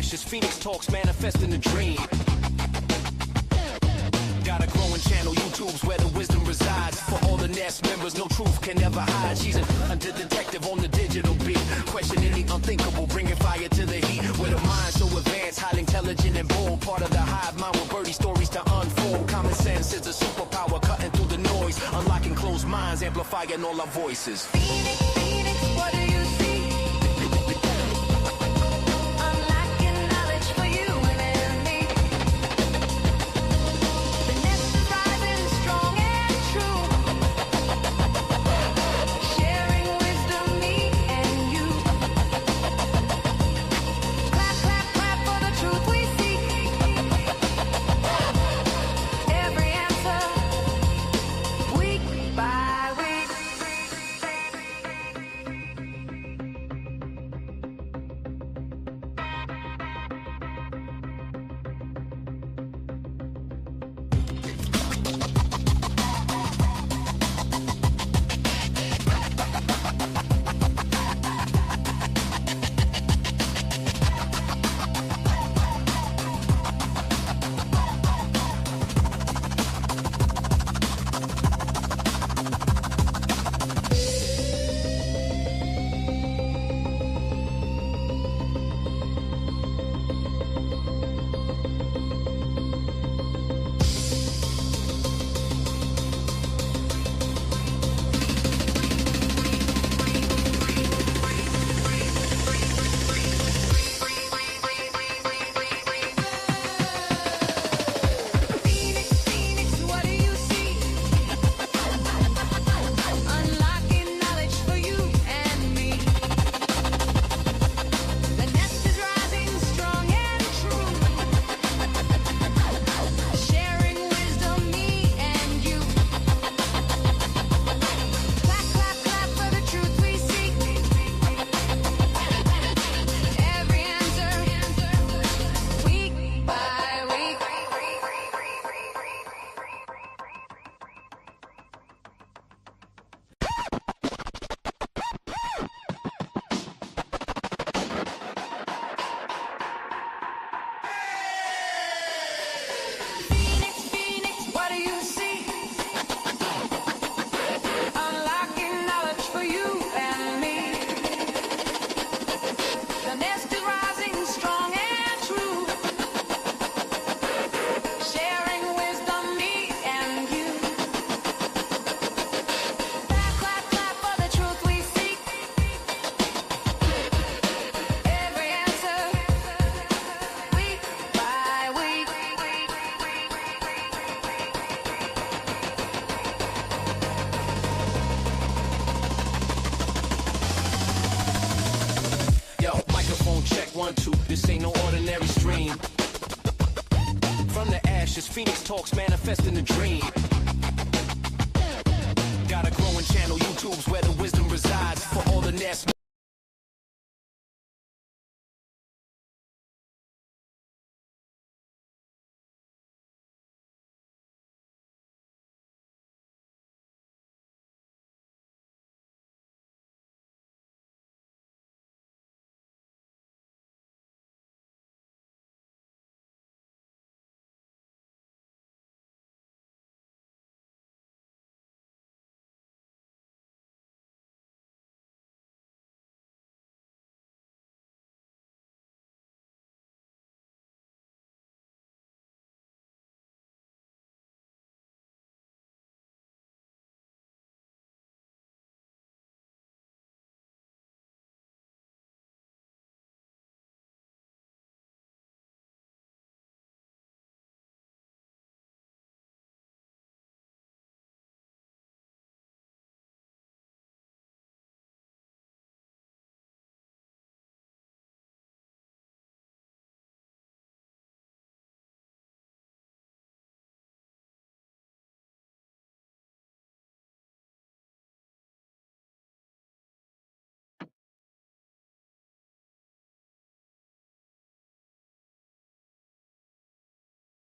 ashes, Phoenix talks manifest in a dream. Got a growing channel, YouTube's where the wisdom resides. For all the Nest members, no truth can ever hide. She's an under detective on the digital beat, questioning the unthinkable, bringing fire to the heat. With a mind so advanced, highly intelligent and bold, part of the hive mind with birdie stories to unfold. Common sense is a superpower, cutting through the noise, unlocking closed minds, amplifying all our voices. Phoenix, Phoenix, what do you see? Unlocking knowledge for you and me. The nest is rising strong and true, sharing wisdom, me and you. Clap, clap, clap for the truth we seek. Every answer, week by week. Phoenix, Phoenix, what do you see? Unlocking knowledge for you and me. The nest is rising strong and true, sharing wisdom, me and you. Clap, clap, clap for the truth we seek. Every answer, week by week. Phoenix, Phoenix, what do you see? Unlocking knowledge for you and me. The nest is rising strong and true, sharing wisdom, me and you. Clap, clap, clap for the truth we seek. Every answer, week by week. Yo, microphone check, 1, 2. This ain't no ordinary stream. From the ashes, Phoenix talks manifest in a dream. Got a growing channel, YouTube's where the wisdom resides. For all the Nest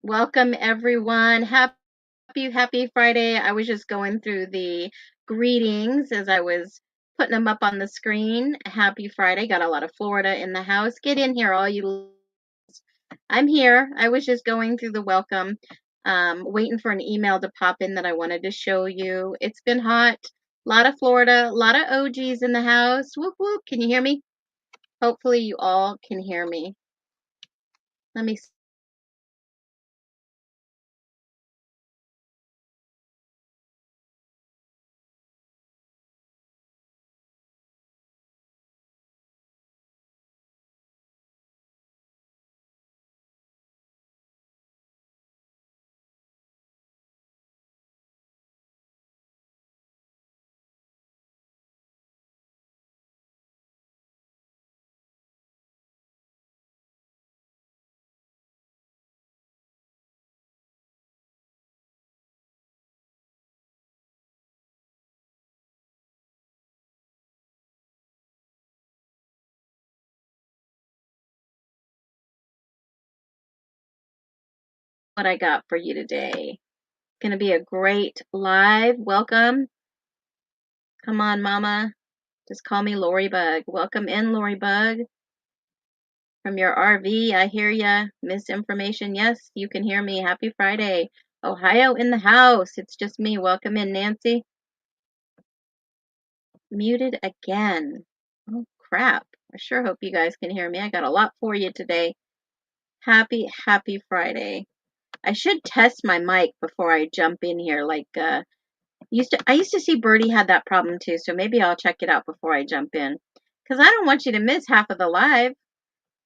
Welcome, everyone. Happy Friday. I was just going through the greetings as I was putting them up on the screen. Happy Friday. Got a lot of Florida in the house. Get in here, all you I'm here. I was just going through the welcome, waiting for an email to pop in that I wanted to show you. It's been hot. A lot of Florida, a lot of OGs in the house. Whoop whoop. Can you hear me? Hopefully you all can hear me. Let me see what I got for you today. Going to be a great live welcome. Come on, mama. Just call me Lori Bug. Welcome in, Lori Bug. From your RV, I hear ya. Misinformation. Yes, you can hear me. Happy Friday. Ohio in the house. It's just me. Welcome in, Nancy. Muted again. Oh, crap. I sure hope you guys can hear me. I got a lot for you today. Happy Friday. I should test my mic before I jump in here. I used to see Birdie had that problem too, so maybe I'll check it out before I jump in. Because I don't want you to miss half of the live.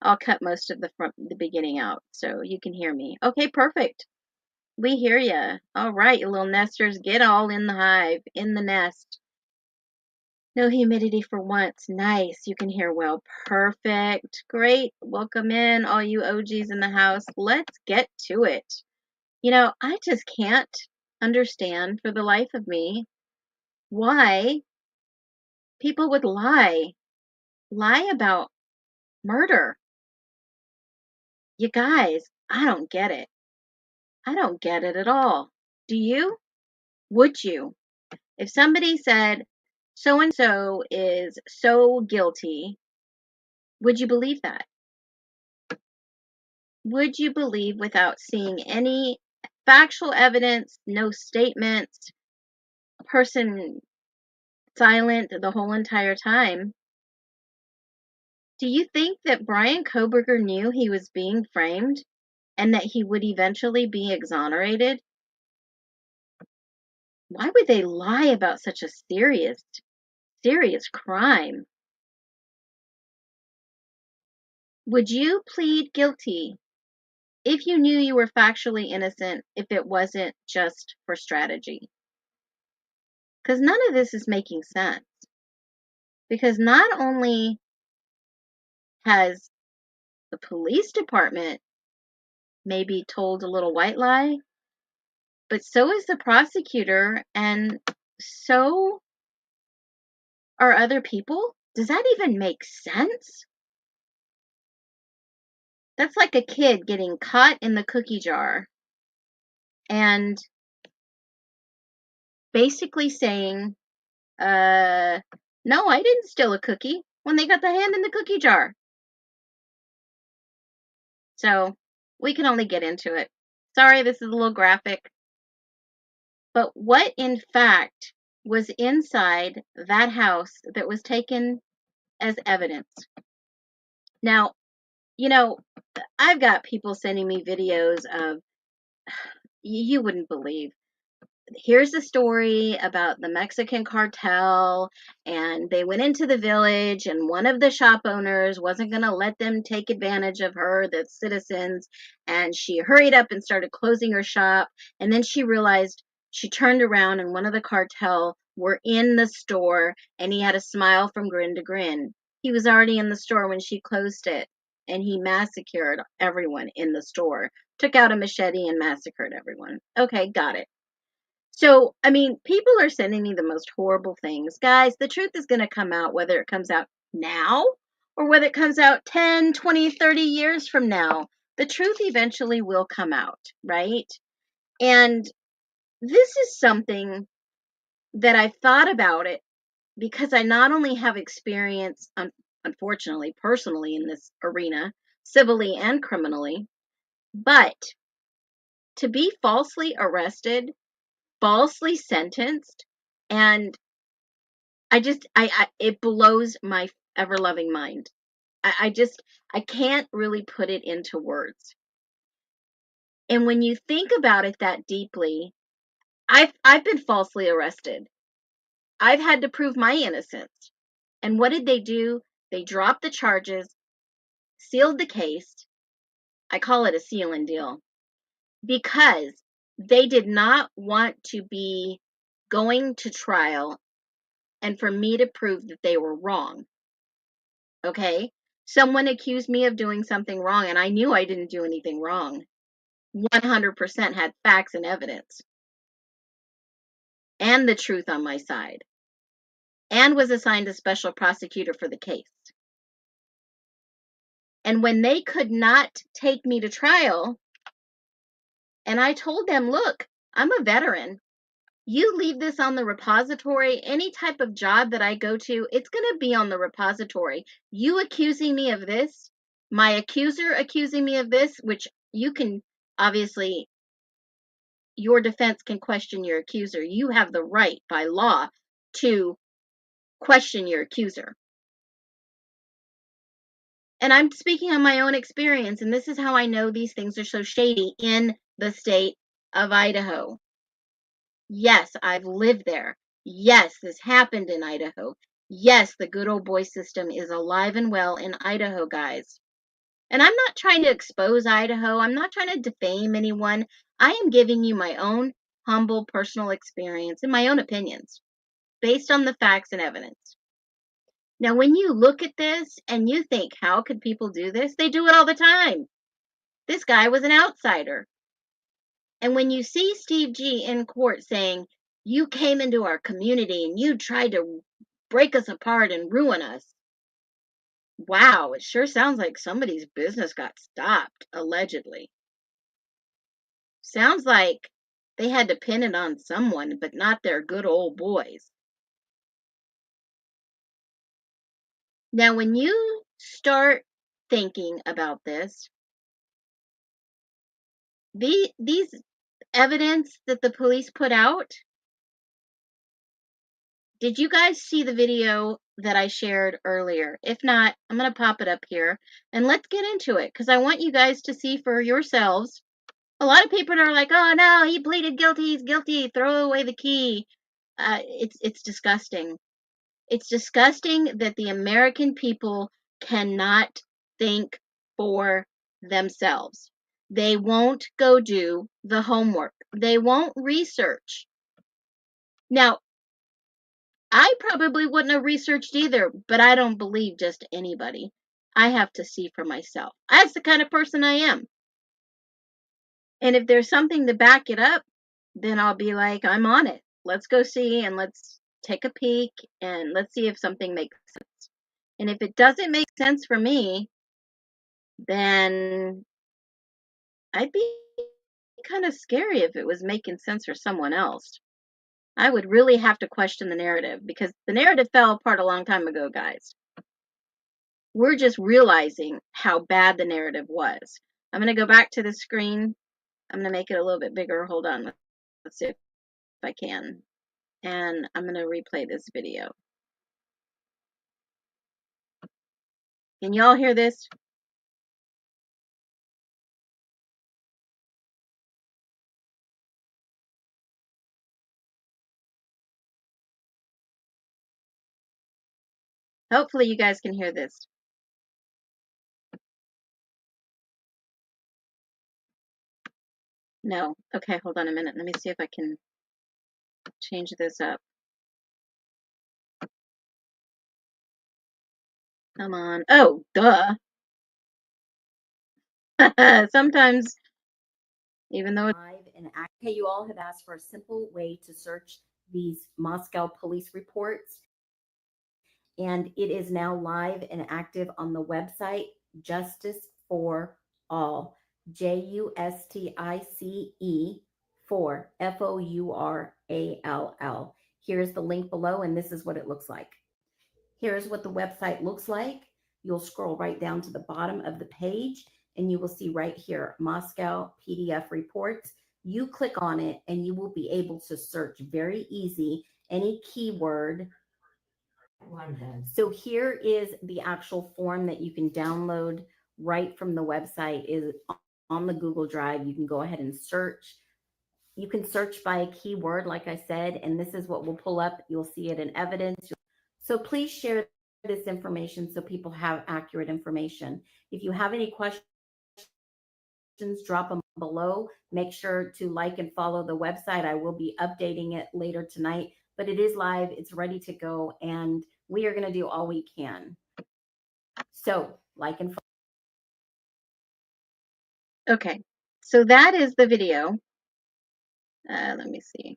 I'll cut most of the beginning out so you can hear me. Okay, perfect. We hear ya. All right, you little nesters, get all in the hive, in the nest. No humidity for once. Nice. You can hear well. Perfect. Great. Welcome in, all you OGs in the house. Let's get to it. I just can't understand for the life of me why people would lie about murder. You guys, I don't get it. I don't get it at all. Do you? Would you? If somebody said so and so is so guilty, would you believe that? Would you believe without seeing any factual evidence, no statements, person silent the whole entire time? Do you think that Brian Koberger knew he was being framed and that he would eventually be exonerated? Why would they lie about such a serious crime? Would you plead guilty if you knew you were factually innocent if it wasn't just for strategy? Because none of this is making sense. Because not only has the police department maybe told a little white lie, but so is the prosecutor, and so are other people. Does that even make sense? That's like a kid getting caught in the cookie jar and basically saying, no, I didn't steal a cookie when they got the hand in the cookie jar. So we can only get into it. Sorry, this is a little graphic. But what in fact was inside that house that was taken as evidence? Now, I've got people sending me videos of, you wouldn't believe. Here's a story about the Mexican cartel, and they went into the village, and one of the shop owners wasn't going to let them take advantage of her, the citizens, and she hurried up and started closing her shop, and then she realized, she turned around and one of the cartel were in the store, and he had a smile from grin to grin. He was already in the store when she closed it, and he massacred everyone in the store, took out a machete and massacred everyone. Okay, got it. So, I mean, people are sending me the most horrible things. Guys, the truth is going to come out whether it comes out now or whether it comes out 10, 20, 30 years from now. The truth eventually will come out, right? And this is something that I've thought about it because I not only have experience, unfortunately, personally in this arena, civilly and criminally, But to be falsely arrested, falsely sentenced, and it blows my ever loving mind. I can't really put it into words. And when you think about it that deeply, I've been falsely arrested. I've had to prove my innocence. And what did they do? They dropped the charges, sealed the case. I call it a seal and deal because they did not want to be going to trial and for me to prove that they were wrong. Okay? Someone accused me of doing something wrong, and I knew I didn't do anything wrong. 100% had facts and evidence and the truth on my side, and was assigned a special prosecutor for the case. And when they could not take me to trial, and I told them, look, I'm a veteran. You leave this on the repository. Any type of job that I go to, it's going to be on the repository. You accusing me of this, my accuser accusing me of this, which you can obviously, your defense can question your accuser. You have the right by law to question your accuser. And I'm speaking on my own experience, and this is how I know these things are so shady in the state of Idaho. Yes, I've lived there. Yes, this happened in Idaho. Yes, the good old boy system is alive and well in Idaho, guys. And I'm not trying to expose Idaho. I'm not trying to defame anyone. I am giving you my own humble personal experience and my own opinions based on the facts and evidence. Now, when you look at this and you think, how could people do this? They do it all the time. This guy was an outsider. And when you see Steve G in court saying, you came into our community and you tried to break us apart and ruin us. Wow, it sure sounds like somebody's business got stopped, allegedly. Sounds like they had to pin it on someone, but not their good old boys. Now, when you start thinking about this, these evidence that the police put out, did you guys see the video that I shared earlier? If not, I'm going to pop it up here and let's get into it because I want you guys to see for yourselves. A lot of people are like, oh no, he pleaded guilty, he's guilty, throw away the key. It's disgusting. It's disgusting that the American people cannot think for themselves. They won't go do the homework. They won't research. Now, I probably wouldn't have researched either, but I don't believe just anybody. I have to see for myself. That's the kind of person I am. And if there's something to back it up, then I'll be like, I'm on it. Let's go see and let's take a peek and let's see if something makes sense. And if it doesn't make sense for me, then I'd be kind of scary if it was making sense for someone else. I would really have to question the narrative because the narrative fell apart a long time ago, guys. We're just realizing how bad the narrative was. I'm going to go back to the screen. I'm going to make it a little bit bigger. Hold on. Let's see if I can. And I'm going to replay this video. Can y'all hear this? Hopefully you guys can hear this. No. Okay, hold on a minute. Let me see if I can change this up. Come on. Oh, duh. Sometimes, even though it's live and okay, you all have asked for a simple way to search these Moscow police reports, and it is now live and active on the website Justice for All, JUSTICE for FOURALL. Here's the link below, and this is what it looks like. Here's what the website looks like. You'll scroll right down to the bottom of the page, and you will see right here, Moscow PDF reports. You click on it and you will be able to search very easy any keyword. So here is the actual form that you can download right from the website, is on the Google Drive. You can go ahead and search. You can search by a keyword, like I said, and this is what will pull up. You'll see it in evidence. So please share this information so people have accurate information. If you have any questions, drop them below. Make sure to like and follow the website. I will be updating it later tonight, but it is live. It's ready to go, and we are going to do all we can. So like and follow. Okay, so that is the video. Let me see.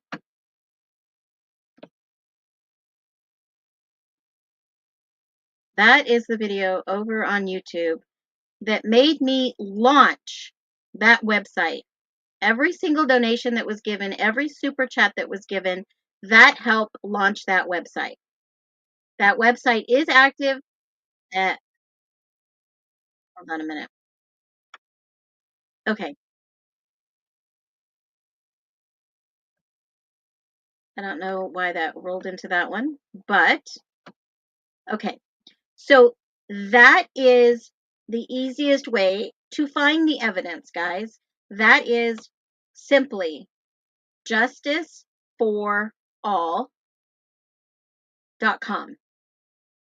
That is the video over on YouTube that made me launch that website. Every single donation that was given, every super chat that was given, that helped launch that website. That website is active. Hold on a minute. Okay. I don't know why that rolled into that one, but okay. So that is the easiest way to find the evidence, guys. That is simply justiceforall.com.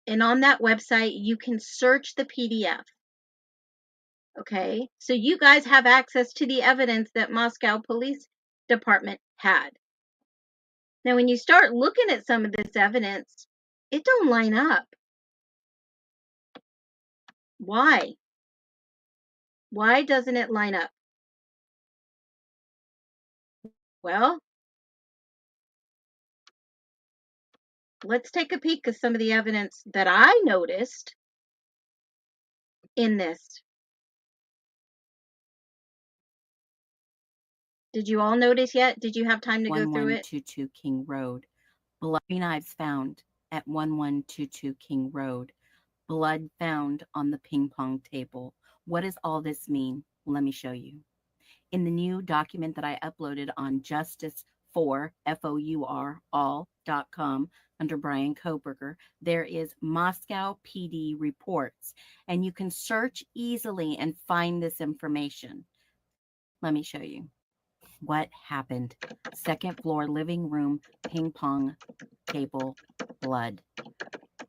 And on that website, you can search the PDF. Okay, so you guys have access to the evidence that Moscow Police Department had. Now, when you start looking at some of this evidence, it don't line up. Why? Why doesn't it line up? Well, let's take a peek at some of the evidence that I noticed in this. Did you all notice yet? Did you have time to go through it? 1122 King Road. Blood knives found at 1122 King Road. Blood found on the ping pong table. What does all this mean? Let me show you. In the new document that I uploaded on justicefor all.com under Brian Koberger, there is Moscow PD reports, and you can search easily and find this information. Let me show you. What happened? Second floor living room, ping pong table, blood.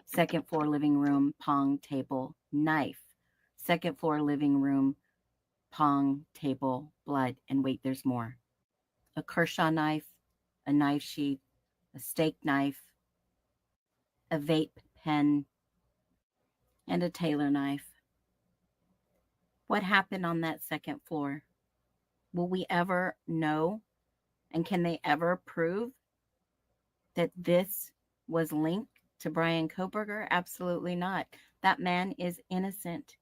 Second floor living room, pong table, knife. Second floor living room, pong table, blood. And wait, there's more. A Kershaw knife, a knife sheath, a steak knife, a vape pen, and a Taylor knife. What happened on that second floor? Will we ever know? And can they ever prove that this was linked to Brian Koberger? Absolutely not. That man is innocent.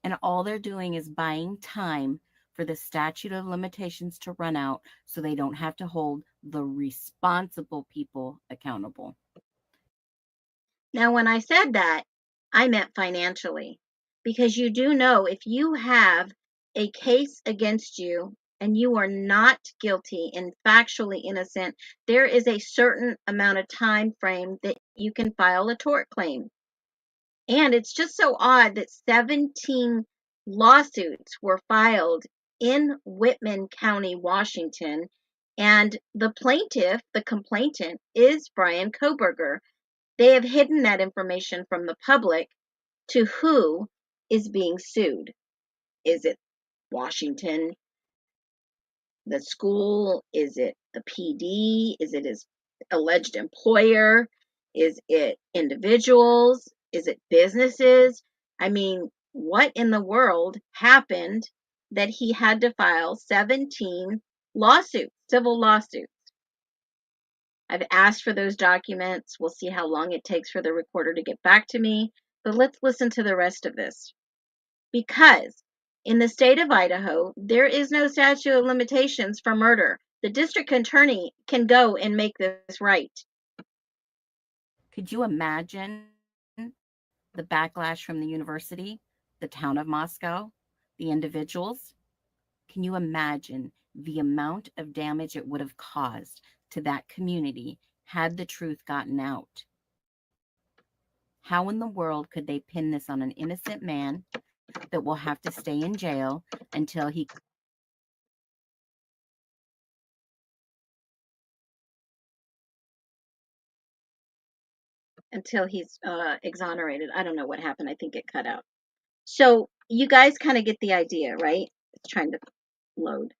And all they're doing is buying time for the statute of limitations to run out so they don't have to hold the responsible people accountable. Now, when I said that, I meant financially, because you do know if you have a case against you and you are not guilty and factually innocent, there is a certain amount of time frame that you can file a tort claim. And it's just so odd that 17 lawsuits were filed in Whitman County, Washington, and the plaintiff, the complainant, is Brian Koberger. They have hidden that information from the public to who is being sued. Is it Washington, the school? Is it the PD? Is it his alleged employer? Is it individuals? Is it businesses? I mean, what in the world happened that he had to file 17 lawsuits, civil lawsuits? I've asked for those documents. We'll see how long it takes for the recorder to get back to me. But let's listen to the rest of this. Because in the state of Idaho, there is no statute of limitations for murder. The district attorney can go and make this right. Could you imagine the backlash from the university, the town of Moscow, the individuals, can you imagine the amount of damage it would have caused to that community had the truth gotten out? How in the world could they pin this on an innocent man that will have to stay in jail until he until he's exonerated. I don't know what happened. I think it cut out. So you guys kind of get the idea, right? It's trying to load.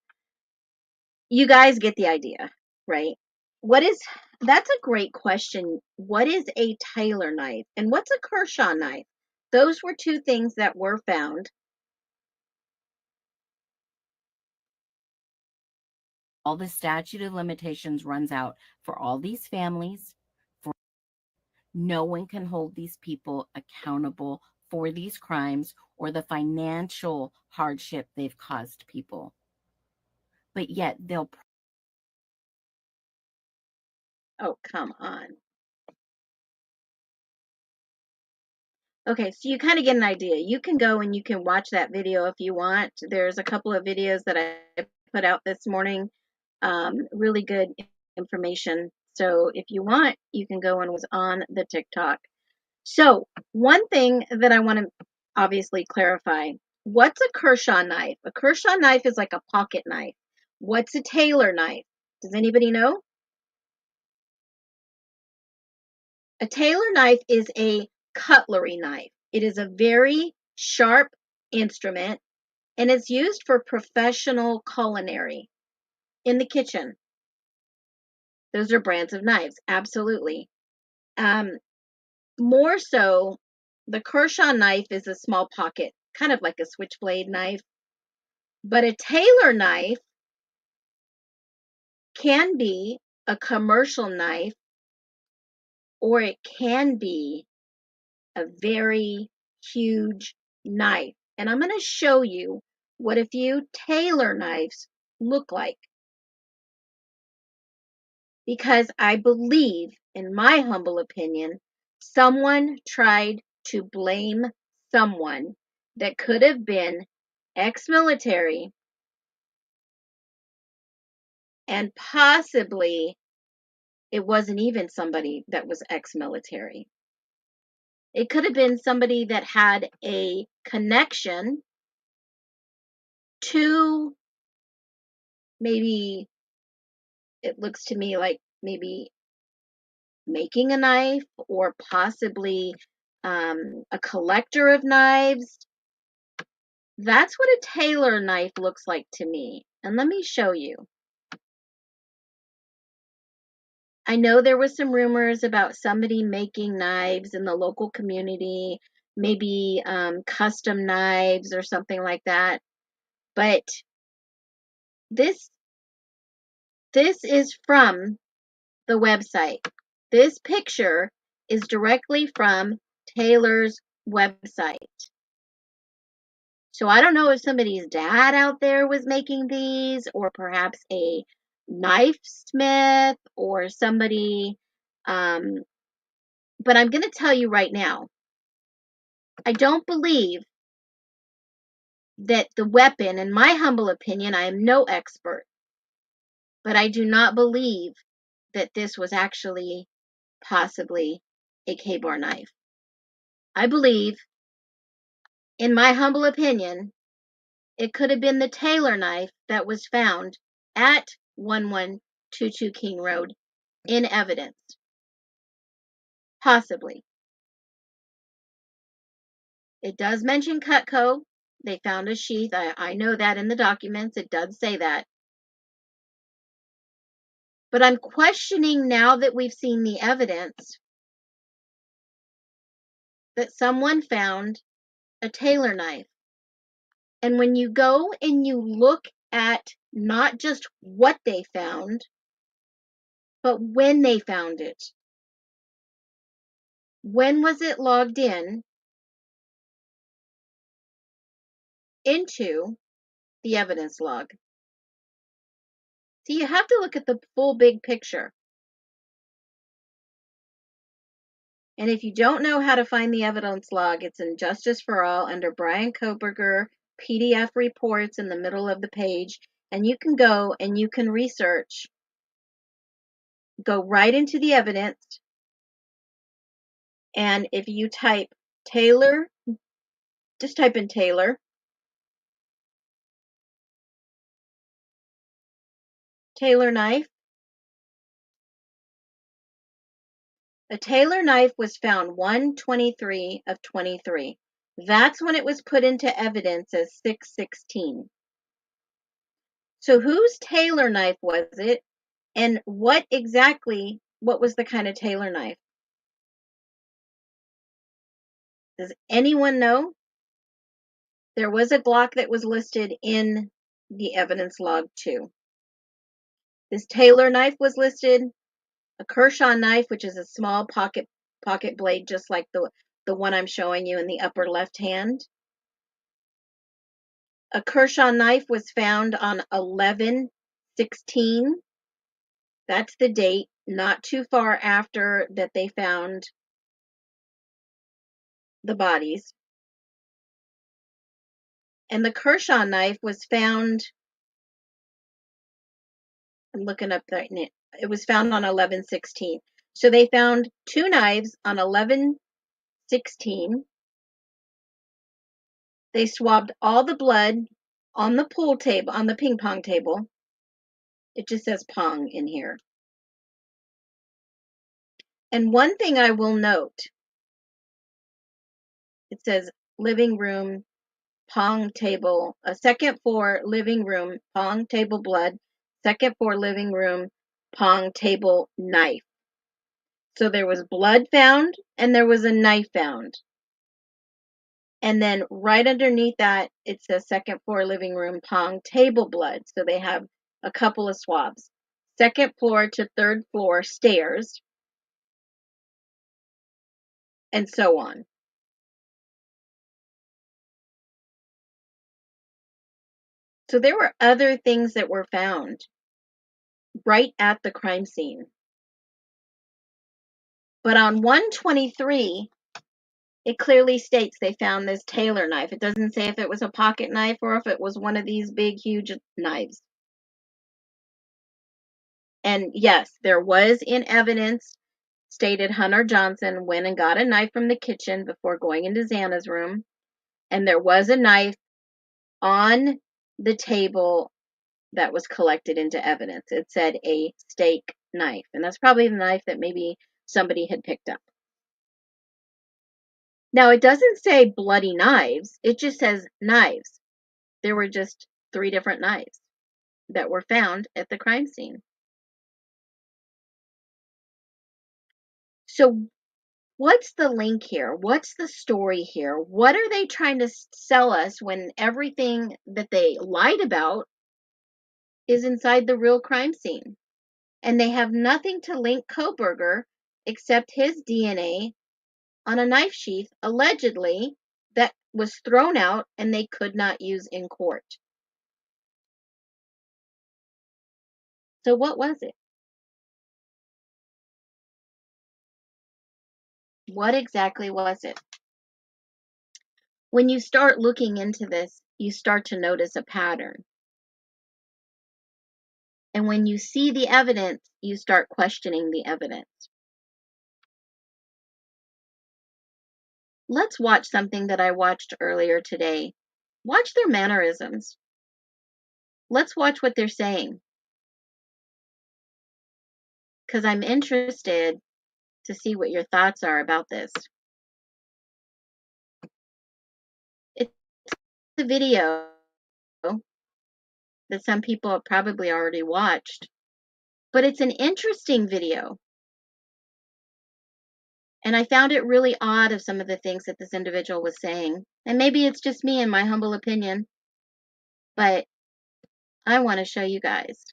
You guys get the idea, right? What is That's a great question. What is a Taylor knife and what's a Kershaw knife? Those were two things that were found. all the statute of limitations runs out for all these families, for no one can hold these people accountable for these crimes or the financial hardship they've caused people. But yet they'll Oh, come on. Okay, so you kind of get an idea. You can go and you can watch that video if you want. There's a couple of videos that I put out this morning. Really good information. So if you want, you can go and was on the TikTok. So one thing that I want to obviously clarify, what's a Kershaw knife? A Kershaw knife is like a pocket knife. What's a Taylor knife? Does anybody know? A Taylor knife is a cutlery knife. It is a very sharp instrument and it's used for professional culinary in the kitchen. Those are brands of knives, absolutely. More so, the Kershaw knife is a small pocket, kind of like a switchblade knife. But a Taylor knife can be a commercial knife or it can be a very huge knife. And I'm going to show you what a few Taylor knives look like. Because I believe, in my humble opinion, someone tried to blame someone that could have been ex-military and possibly it wasn't even somebody that was ex-military. It could have been somebody that had a connection to, maybe it looks to me like maybe making a knife or possibly a collector of knives. That's what a Taylor knife looks like to me. And let me show you. I know there was some rumors about somebody making knives in the local community, maybe custom knives or something like that. But this is from the website. This picture is directly from Taylor's website. So I don't know if somebody's dad out there was making these, or perhaps a knife smith or somebody. But I'm going to tell you right now, I don't believe that the weapon, in my humble opinion, I am no expert, but I do not believe that this was actually possibly a K-bar knife. I believe, in my humble opinion, it could have been the Taylor knife that was found at 1122 King Road in evidence. Possibly. It does mention Cutco. They found a sheath. I know that in the documents. It does say that. But I'm questioning, now that we've seen the evidence, that someone found a Taylor knife. And when you go and you look at not just what they found, but when they found it. When was it logged in into the evidence log? See, you have to look at the full big picture. And if you don't know how to find the evidence log, it's in Justice for All under Brian Koberger PDF reports in the middle of the page, and you can go and you can research. Go right into the evidence, and if you type Taylor, just type in Taylor knife. A Taylor knife was found 1/23 of 23. That's when it was put into evidence as 6/16. So whose Taylor knife was it, and what was the kind of Taylor knife? Does anyone know? There was a Glock that was listed in the evidence log too. This Taylor knife was listed, a Kershaw knife, which is a small pocket blade, just like the one I'm showing you in the upper left hand. A Kershaw knife was found on 11/16. That's the date, not too far after that they found the bodies. And the Kershaw knife was found, I'm looking up that, it was found on 11/16. So they found two knives on 11/16. They swabbed all the blood on the pool table, on the ping pong table. It just says pong in here. And one thing I will note, it says living room, pong table, a second floor living room, pong table blood, second floor living room, pong table knife. So there was blood found and there was a knife found. And then right underneath that, it says second floor living room, pong table blood. So they have a couple of swabs. Second floor to third floor stairs, and so on. So there were other things that were found right at the crime scene. But on 1/23, it clearly states they found this Taylor knife. It doesn't say if it was a pocket knife or if it was one of these big, huge knives. And yes, there was in evidence stated Hunter Johnson went and got a knife from the kitchen before going into Xana's room. And there was a knife on the table that was collected into evidence. It said a steak knife. And that's probably the knife that maybe somebody had picked up. Now, it doesn't say bloody knives. It just says knives. There were just 3 different knives that were found at the crime scene. So what's the link here? What's the story here? What are they trying to sell us when everything that they lied about is inside the real crime scene? And they have nothing to link Kohberger except his DNA on a knife sheath, allegedly, that was thrown out and they could not use in court. So what was it? What exactly was it? When you start looking into this, you start to notice a pattern. And when you see the evidence, you start questioning the evidence. Let's watch something that I watched earlier today. Watch their mannerisms. Let's watch what they're saying. Because I'm interested to see what your thoughts are about this. It's a video that some people have probably already watched, but it's an interesting video. And I found it really odd of some of the things that this individual was saying. And maybe it's just me in my humble opinion, but I want to show you guys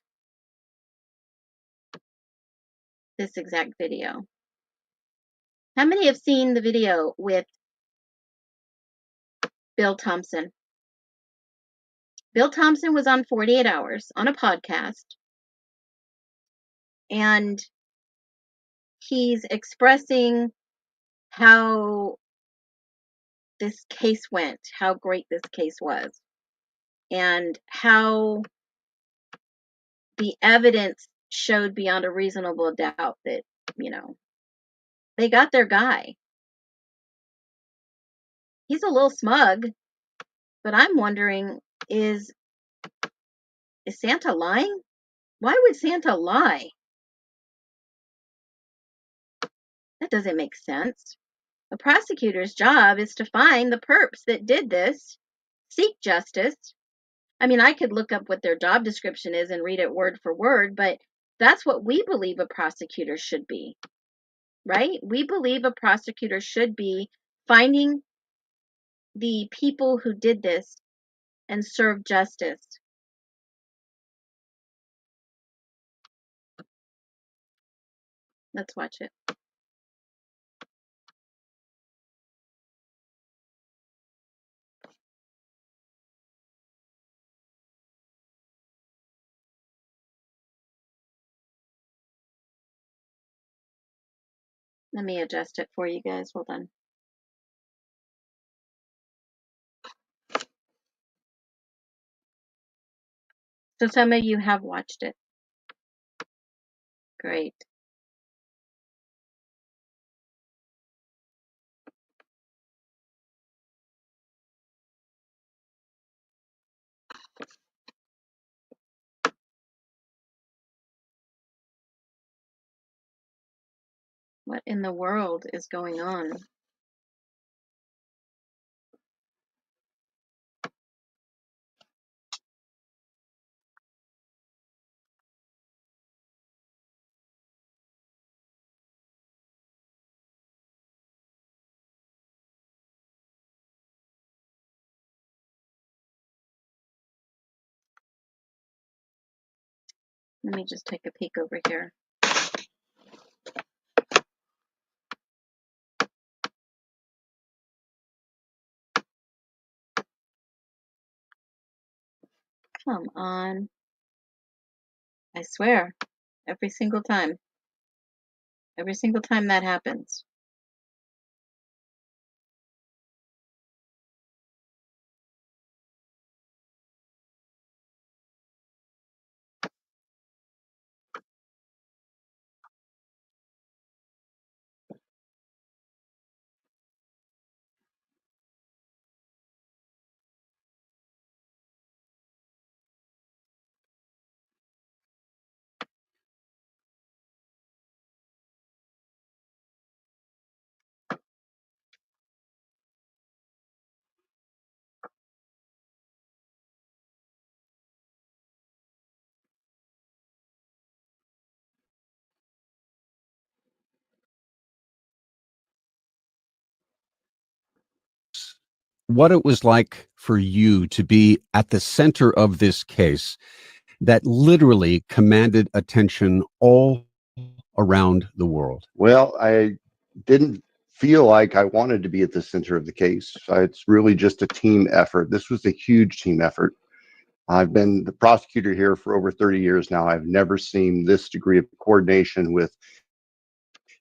this exact video. How many have seen the video with Bill Thompson? Bill Thompson was on 48 Hours on a podcast, and he's expressing how this case went, how great this case was. and how the evidence showed beyond a reasonable doubt that, they got their guy. He's a little smug, but I'm wondering, is Santa lying? Why would Santa lie? That doesn't make sense. The prosecutor's job is to find the perps that did this, seek justice. I mean, I could look up what their job description is and read it word for word, but that's what we believe a prosecutor should be, right? We believe a prosecutor should be finding the people who did this and serve justice. Let's watch it. Let me adjust it for you guys. Hold on. So some of you have watched it. Great. What in the world is going on? Let me just take a peek over here. Come on. I swear, every single time that happens. What it was like for you to be at the center of this case that literally commanded attention all around the world. Well, I didn't feel like I wanted to be at the center of the case. It's really just a team effort. This was a huge team effort. I've been the prosecutor here for over 30 years now. I've never seen this degree of coordination with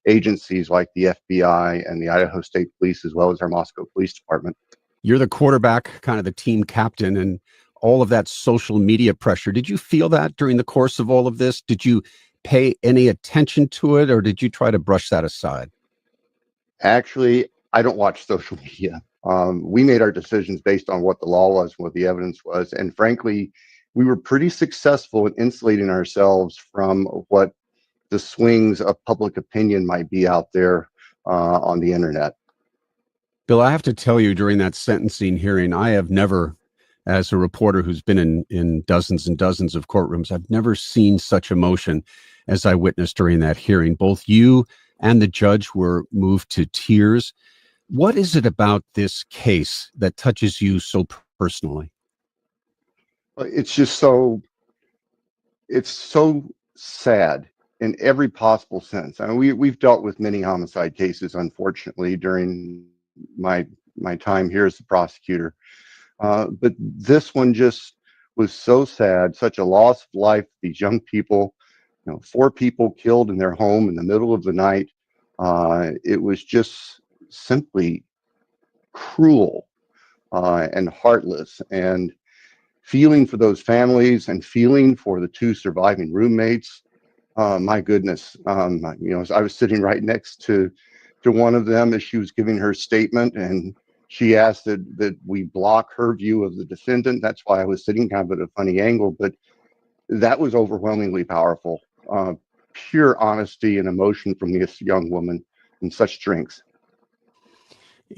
agencies like the FBI and the Idaho State Police, as well as our Moscow Police Department. You're the quarterback, kind of the team captain, and all of that social media pressure. Did you feel that during the course of all of this? Did you pay any attention to it, or did you try to brush that aside? Actually, I don't watch social media. We made our decisions based on what the law was, what the evidence was. And frankly, we were pretty successful in insulating ourselves from what the swings of public opinion might be out there on the internet. Bill, I have to tell you, during that sentencing hearing, I have never, as a reporter who's been in dozens and dozens of courtrooms, I've never seen such emotion as I witnessed during that hearing. Both you and the judge were moved to tears. What is it about this case that touches you so personally? It's just it's so sad in every possible sense. I mean, we've dealt with many homicide cases, unfortunately, during my time here as the prosecutor. But this one just was so sad, such a loss of life. These young people, 4 people killed in their home in the middle of the night. It was just simply cruel and heartless. And feeling for those families and feeling for the two surviving roommates. My goodness, I was sitting right next to one of them as she was giving her statement, and she asked that we block her view of the defendant. That's why I was sitting kind of at a funny angle, but that was overwhelmingly powerful. Pure honesty and emotion from this young woman, and such strength.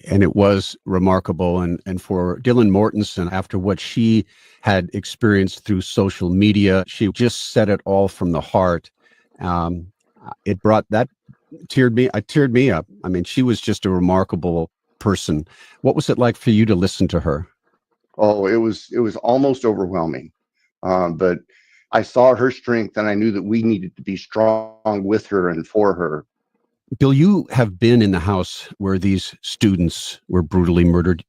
And it was remarkable. And for Dylan Mortensen, after what she had experienced through social media, she just said it all from the heart. It brought that teared me up. I mean, she was just a remarkable person. What was it like for you to listen to her? Oh, it was almost overwhelming. But I saw her strength, and I knew that we needed to be strong with her and for her. Bill, you have been in the house where these students were brutally murdered.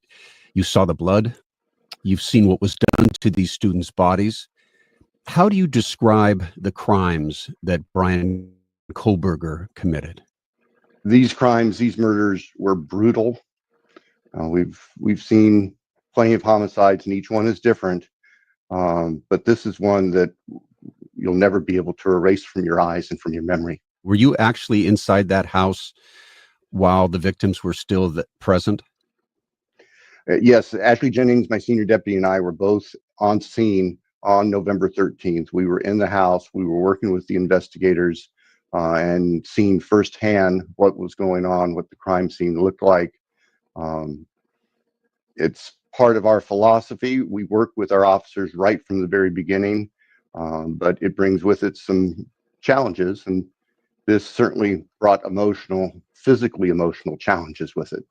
You saw the blood. You've seen what was done to these students' bodies. How do you describe the crimes that Brian Koberger committed? These crimes, these murders were brutal. We've seen plenty of homicides, and each one is different. But this is one that you'll never be able to erase from your eyes and from your memory. Were you actually inside that house while the victims were still present? Yes, Ashley Jennings, my senior deputy, and I were both on scene on November 13th. We were in the house. We were working with the investigators and seeing firsthand what was going on, what the crime scene looked like. It's part of our philosophy. We work with our officers right from the very beginning, but it brings with it some challenges, and this certainly brought physically emotional challenges with it.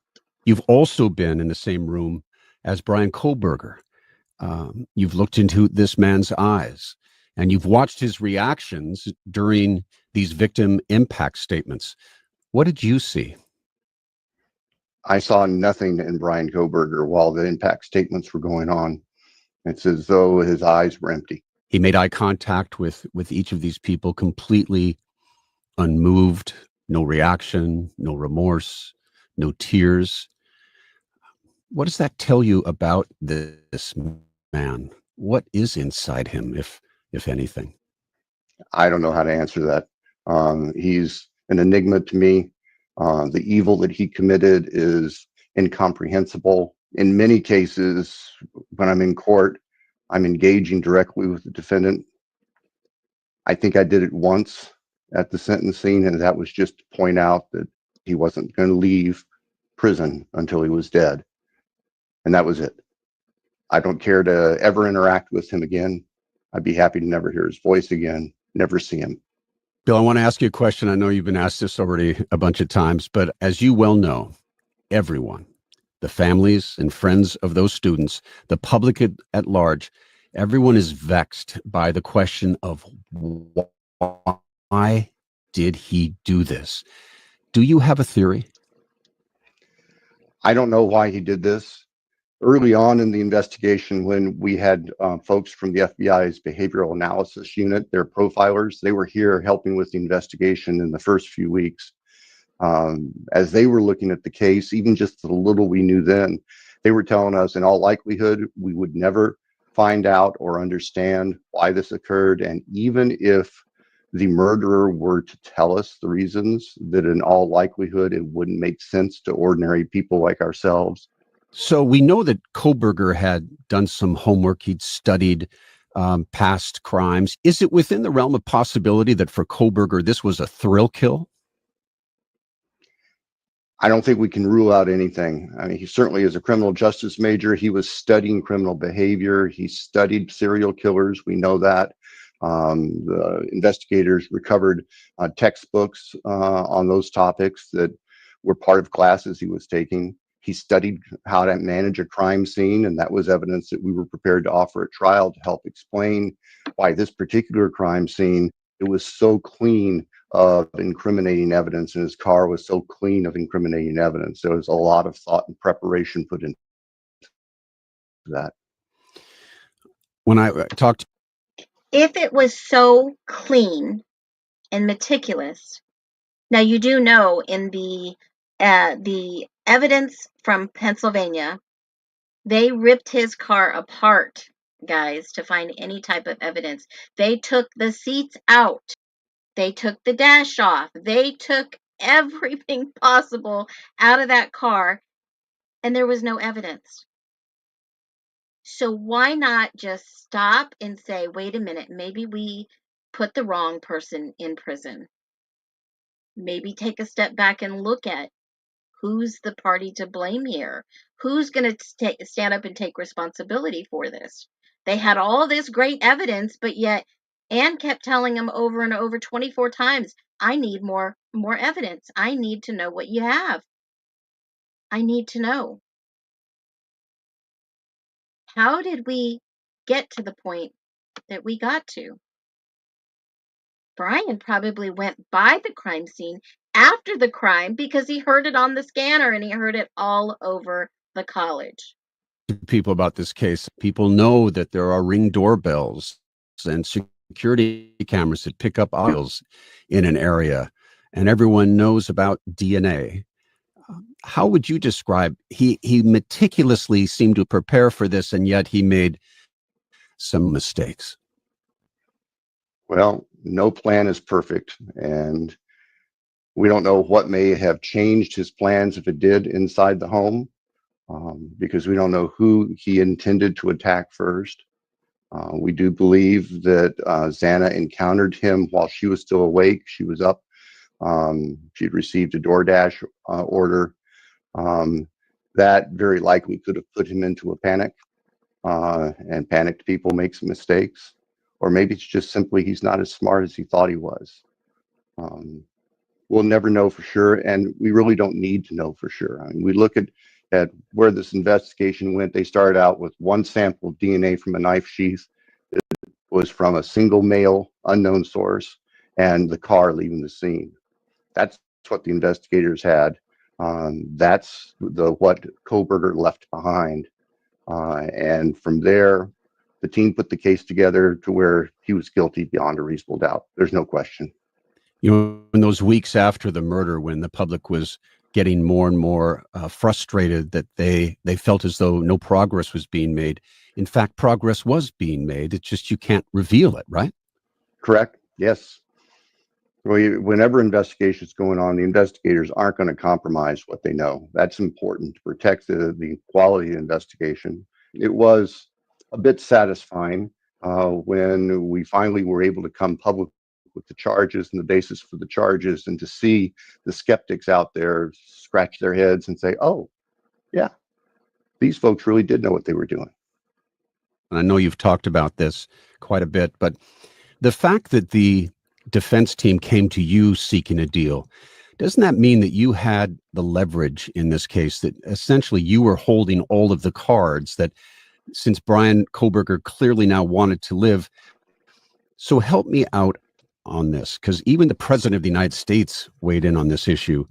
You've also been in the same room as Brian Koberger. You've looked into this man's eyes, and you've watched his reactions during these victim impact statements. What did you see? I saw nothing in Brian Koberger while the impact statements were going on. It's as though his eyes were empty. He made eye contact with each of these people, completely unmoved, no reaction, no remorse, no tears. What does that tell you about this man? What is inside him, if anything? I don't know how to answer that. He's an enigma to me. The evil that he committed is incomprehensible. In many cases, when I'm in court, I'm engaging directly with the defendant. I think I did it once at the sentencing, and that was just to point out that he wasn't going to leave prison until he was dead. And that was it. I don't care to ever interact with him again. I'd be happy to never hear his voice again, never see him. Bill, I want to ask you a question. I know you've been asked this already a bunch of times, but as you well know, everyone, the families and friends of those students, the public at large, everyone is vexed by the question of why did he do this? Do you have a theory? I don't know why he did this. Early on in the investigation, when we had folks from the FBI's behavioral analysis unit, their profilers, they were here helping with the investigation in the first few weeks. As they were looking at the case, even just the little we knew then, they were telling us in all likelihood, we would never find out or understand why this occurred. And even if the murderer were to tell us the reasons, that in all likelihood, it wouldn't make sense to ordinary people like ourselves. So we know that Koberger had done some homework. He'd studied past crimes. Is it within the realm of possibility that for Koberger, this was a thrill kill? I don't think we can rule out anything. I mean, he certainly is a criminal justice major. He was studying criminal behavior. He studied serial killers. We know that. The investigators recovered textbooks on those topics that were part of classes he was taking. He studied how to manage a crime scene, and that was evidence that we were prepared to offer at trial to help explain why this particular crime scene, it was so clean of incriminating evidence, and his car was so clean of incriminating evidence. There was a lot of thought and preparation put into that. When I talked, If it was so clean and meticulous, now you do know in the evidence from Pennsylvania, they ripped his car apart guys, to find any type of evidence. They took the seats out. They took the dash off. They took everything possible out of that car, and there was no evidence. So why not just stop and say, wait a minute, maybe we put the wrong person in prison? Maybe take a step back and look at who's the party to blame here? Who's going to stand up and take responsibility for this? They had all this great evidence, but yet Anne kept telling him over and over 24 times, I need more evidence. I need to know what you have. I need to know. How did we get to the point that we got to? Brian probably went by the crime scene after the crime because he heard it on the scanner and he heard it all over the college. People about this case, people know that there are Ring doorbells and security cameras that pick up audios in an area, and everyone knows about DNA. How would you describe, he meticulously seemed to prepare for this, and yet he made some mistakes? Well, no plan is perfect, and we don't know what may have changed his plans if it did inside the home, because we don't know who he intended to attack first. We do believe that Xana encountered him while she was still awake. She was up. She'd received a DoorDash order. That very likely could have put him into a panic, and panicked people make some mistakes. Or maybe it's just simply he's not as smart as he thought he was. We'll never know for sure, and we really don't need to know for sure. I mean, we look at where this investigation went. They started out with one sample of DNA from a knife sheath. It was from a single male unknown source, and the car leaving the scene. That's what the investigators had. That's what Kohberger left behind. And from there, the team put the case together to where he was guilty beyond a reasonable doubt. There's no question. You know, in those weeks after the murder, when the public was getting more and more frustrated that they felt as though no progress was being made. In fact, progress was being made. It's just you can't reveal it, right? Correct. Yes. Whenever investigations going on, the investigators aren't going to compromise what they know. That's important to protect the quality of the investigation. It was a bit satisfying when we finally were able to come public with the charges and the basis for the charges, and to see the skeptics out there scratch their heads and say, oh, yeah, these folks really did know what they were doing. And I know you've talked about this quite a bit, but the fact that the defense team came to you seeking a deal, doesn't that mean that you had the leverage in this case, that essentially you were holding all of the cards, that since Brian Kohberger clearly now wanted to live? So help me out on this, because even the president of the United States weighed in on this issue.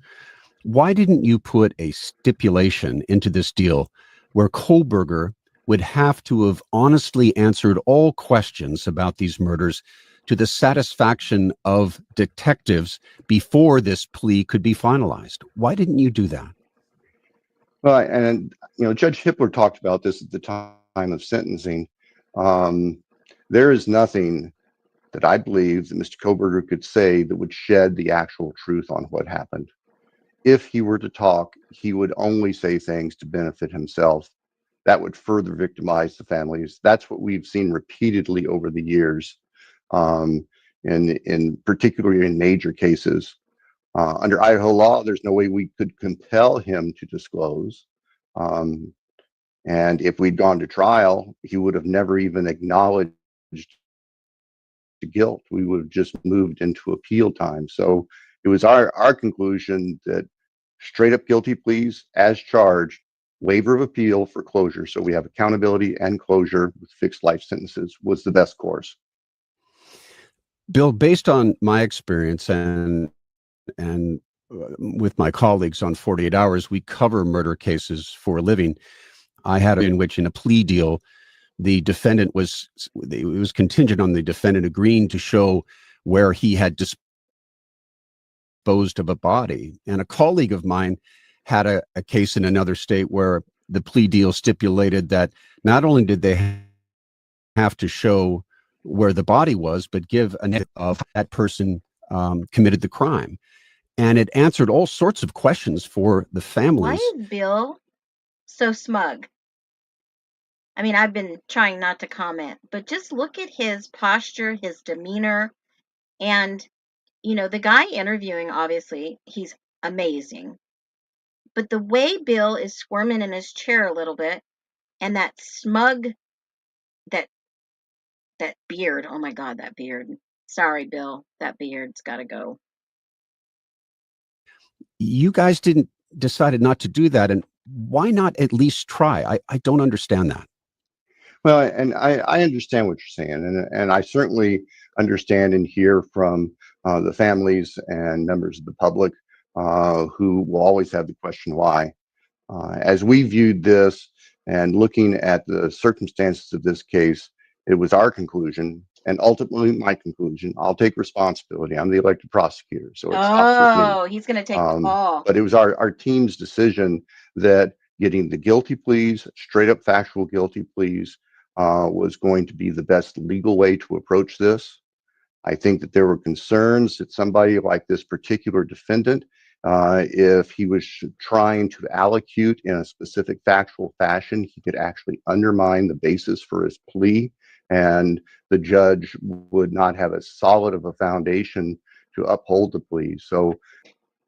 Why didn't you put a stipulation into this deal where Kohberger would have to have honestly answered all questions about these murders to the satisfaction of detectives before this plea could be finalized? Why didn't you do that? Well, and Judge Hippler talked about this at the time of sentencing. There is nothing that I believe that Mr. Kohberger could say that would shed the actual truth on what happened. If he were to talk, he would only say things to benefit himself. That would further victimize the families. That's what we've seen repeatedly over the years, in particularly in major cases. Under Idaho law, there's no way we could compel him to disclose. And if we'd gone to trial, he would have never even acknowledged guilt. We would have just moved into appeal time. So it was our conclusion that straight up guilty pleas as charged, waiver of appeal for closure, so we have accountability and closure with fixed life sentences, was the best course. Bill, based on my experience and with my colleagues on 48 Hours, we cover murder cases for a living. I had in which, in a plea deal, the defendant it was contingent on the defendant agreeing to show where he had disposed of a body. And a colleague of mine had a case in another state where the plea deal stipulated that not only did they have to show where the body was, but give a negative of that person committed the crime. And it answered all sorts of questions for the Why families. is Bill so smug? I mean, I've been trying not to comment, but just look at his posture, his demeanor, and, you know, the guy interviewing, obviously, he's amazing. But the way Bill is squirming in his chair a little bit, and that smug, that that beard, oh my God, that beard. Sorry, Bill, that beard's got to go. You guys decided not to do that. And why not at least try? I don't understand that. Well, and I understand what you're saying, and I certainly understand and hear from the families and members of the public who will always have the question why. As we viewed this and looking at the circumstances of this case, it was our conclusion and ultimately my conclusion. I'll take responsibility. I'm the elected prosecutor, so it stops with me. Oh, he's going to take all. But it was our team's decision that getting the guilty pleas, straight up factual guilty pleas, was going to be the best legal way to approach this. I think that there were concerns that somebody like this particular defendant, if he was trying to allocute in a specific factual fashion, he could actually undermine the basis for his plea, and the judge would not have as solid of a foundation to uphold the plea. So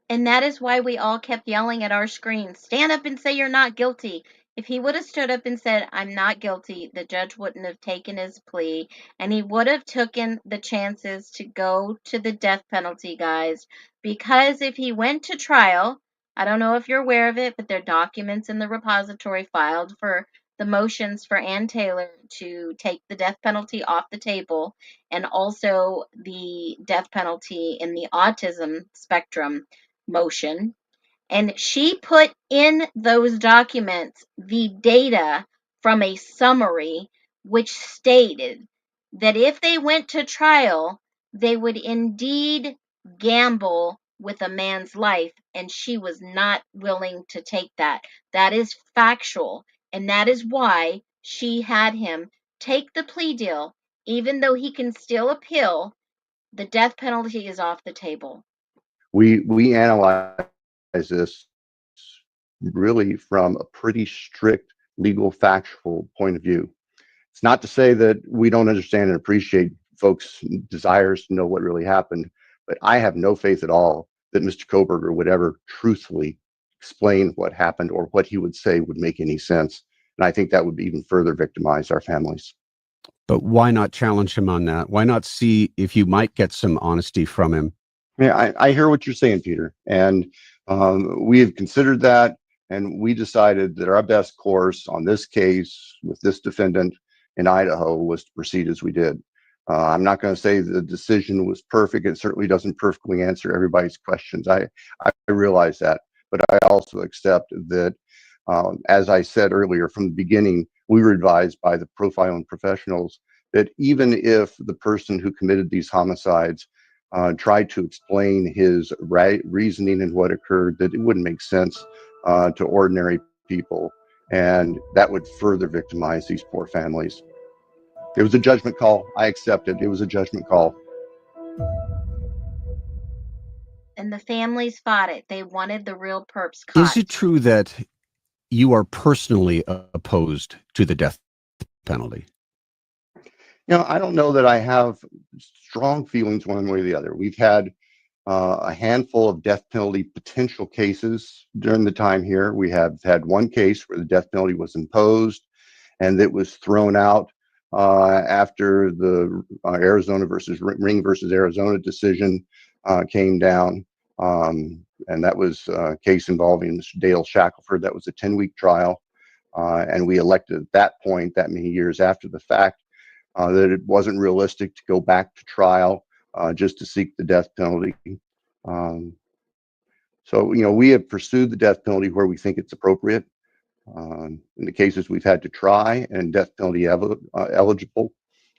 And that is why we all kept yelling at our screens, stand up and say you're not guilty. If he would have stood up and said, I'm not guilty, the judge wouldn't have taken his plea, and he would have taken the chances to go to the death penalty, guys. Because if he went to trial, I don't know if you're aware of it, but there are documents in the repository filed for the motions for Ann Taylor to take the death penalty off the table, and also the death penalty in the autism spectrum motion, and she put in those documents the data from a summary which stated that if they went to trial, they would indeed gamble with a man's life, and she was not willing to take that. That is factual, and that is why she had him take the plea deal. Even though he can still appeal, the death penalty is off the table. we analyze this really from a pretty strict legal factual point of view. It's not to say that we don't understand and appreciate folks' desires to know what really happened, but I have no faith at all that Mr. Koberger would ever truthfully explain what happened or what he would say would make any sense. And I think that would even further victimize our families. But why not challenge him on that? Why not see if you might get some honesty from him? Yeah, I hear what you're saying, Peter. And we have considered that, and we decided that our best course on this case with this defendant in Idaho was to proceed as we did. I'm not going to say the decision was perfect. It certainly doesn't perfectly answer everybody's questions. I realize that, but I also accept that, as I said earlier, from the beginning, we were advised by the profiling professionals that even if the person who committed these homicides tried to explain his reasoning and what occurred, that it wouldn't make sense to ordinary people, and that would further victimize these poor families. It was a judgment call. I accept it. It was a judgment call. And the families fought it. They wanted the real perps caught. Is it true that you are personally opposed to the death penalty? You know, I don't know that I have strong feelings one way or the other. We've had a handful of death penalty potential cases during the time here. We have had one case where the death penalty was imposed and it was thrown out after the Arizona versus Ring versus Arizona decision came down. And that was a case involving Mr. Dale Shackelford. That was a 10-week trial. And we elected at that point, that many years after the fact, that it wasn't realistic to go back to trial just to seek the death penalty. So, you know, we have pursued the death penalty where we think it's appropriate. In the cases we've had to try and death penalty eligible,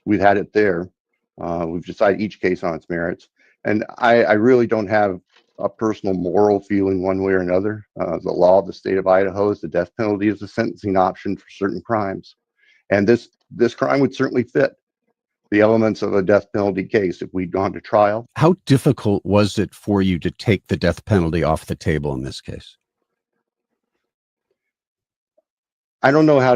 we've had it there. We've decided each case on its merits. And I really don't have a personal moral feeling one way or another. The law of the state of Idaho is the death penalty is a sentencing option for certain crimes. And this this crime would certainly fit the elements of a death penalty case if we'd gone to trial. How difficult was it for you to take the death penalty off the table in this case? I don't know how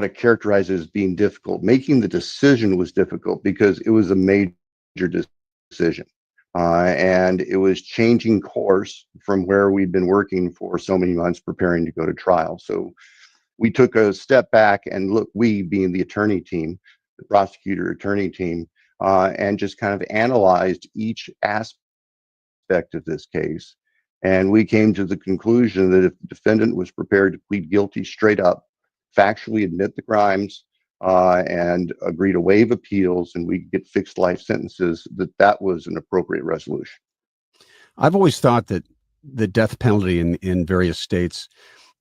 to characterize it as being difficult. Making the decision was difficult because it was a major decision. And it was changing course from where we'd been working for so many months preparing to go to trial. So we took a step back and look, we being the attorney team, the prosecutor attorney team, and just kind of analyzed each aspect of this case. And we came to the conclusion that if the defendant was prepared to plead guilty straight up, factually admit the crimes, and agree to waive appeals, and we get fixed life sentences, that was an appropriate resolution. I've always thought that the death penalty in various states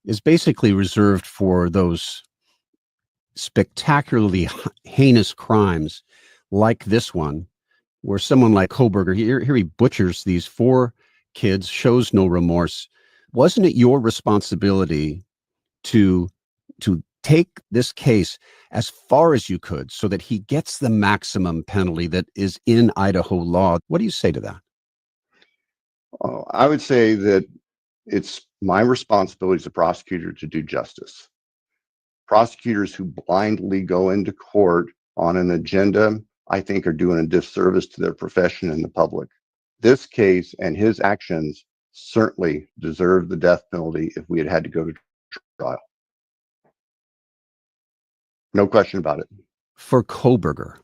is basically reserved for those spectacularly heinous crimes like this one, where someone like Koberger, here he butchers these 4 kids, shows no remorse. Wasn't it your responsibility to take this case as far as you could so that he gets the maximum penalty that is in Idaho law? What do you say to that? I would say that it's my responsibility as a prosecutor to do justice. Prosecutors who blindly go into court on an agenda, I think, are doing a disservice to their profession and the public. This case and his actions certainly deserve the death penalty if we had had to go to trial. No question about it. For Koberger,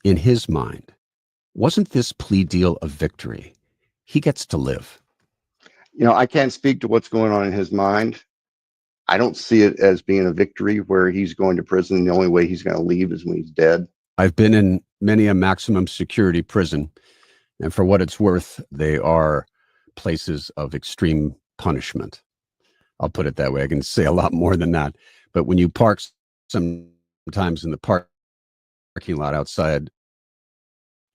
in his mind, wasn't this plea deal a victory? He gets to live. I can't speak to what's going on in his mind. I don't see it as being a victory where he's going to prison. The only way he's going to leave is when he's dead. I've been in many a maximum security prison, and for what it's worth, they are places of extreme punishment. I'll put it that way. I can say a lot more than that. But when you park sometimes in the parking lot outside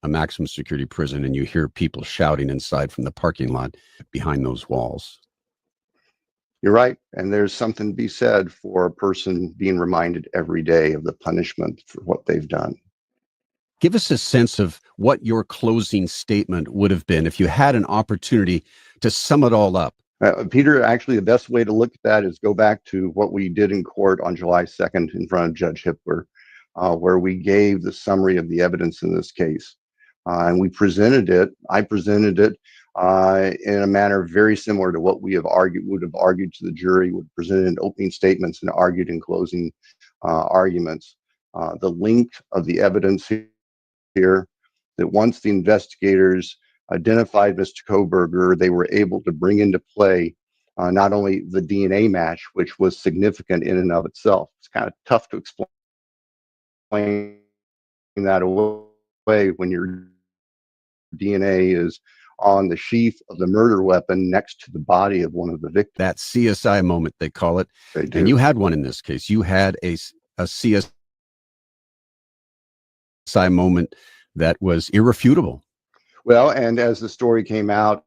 a maximum security prison and you hear people shouting inside from the parking lot behind those walls. You're right. And there's something to be said for a person being reminded every day of the punishment for what they've done. Give us a sense of what your closing statement would have been if you had an opportunity to sum it all up. Peter, actually, the best way to look at that is go back to what we did in court on July 2nd in front of Judge Hippler, where we gave the summary of the evidence in this case. And we presented it. I presented it in a manner very similar to what would have argued to the jury, would present in opening statements and argued in closing arguments. The length of the evidence here, that once the investigators identified Mr. Koberger, they were able to bring into play not only the DNA match, which was significant in and of itself. It's kind of tough to explain that away when your DNA is on the sheath of the murder weapon next to the body of one of the victims. That CSI moment, they call it. They do. And you had one in this case. You had a CSI moment that was irrefutable. Well, and as the story came out,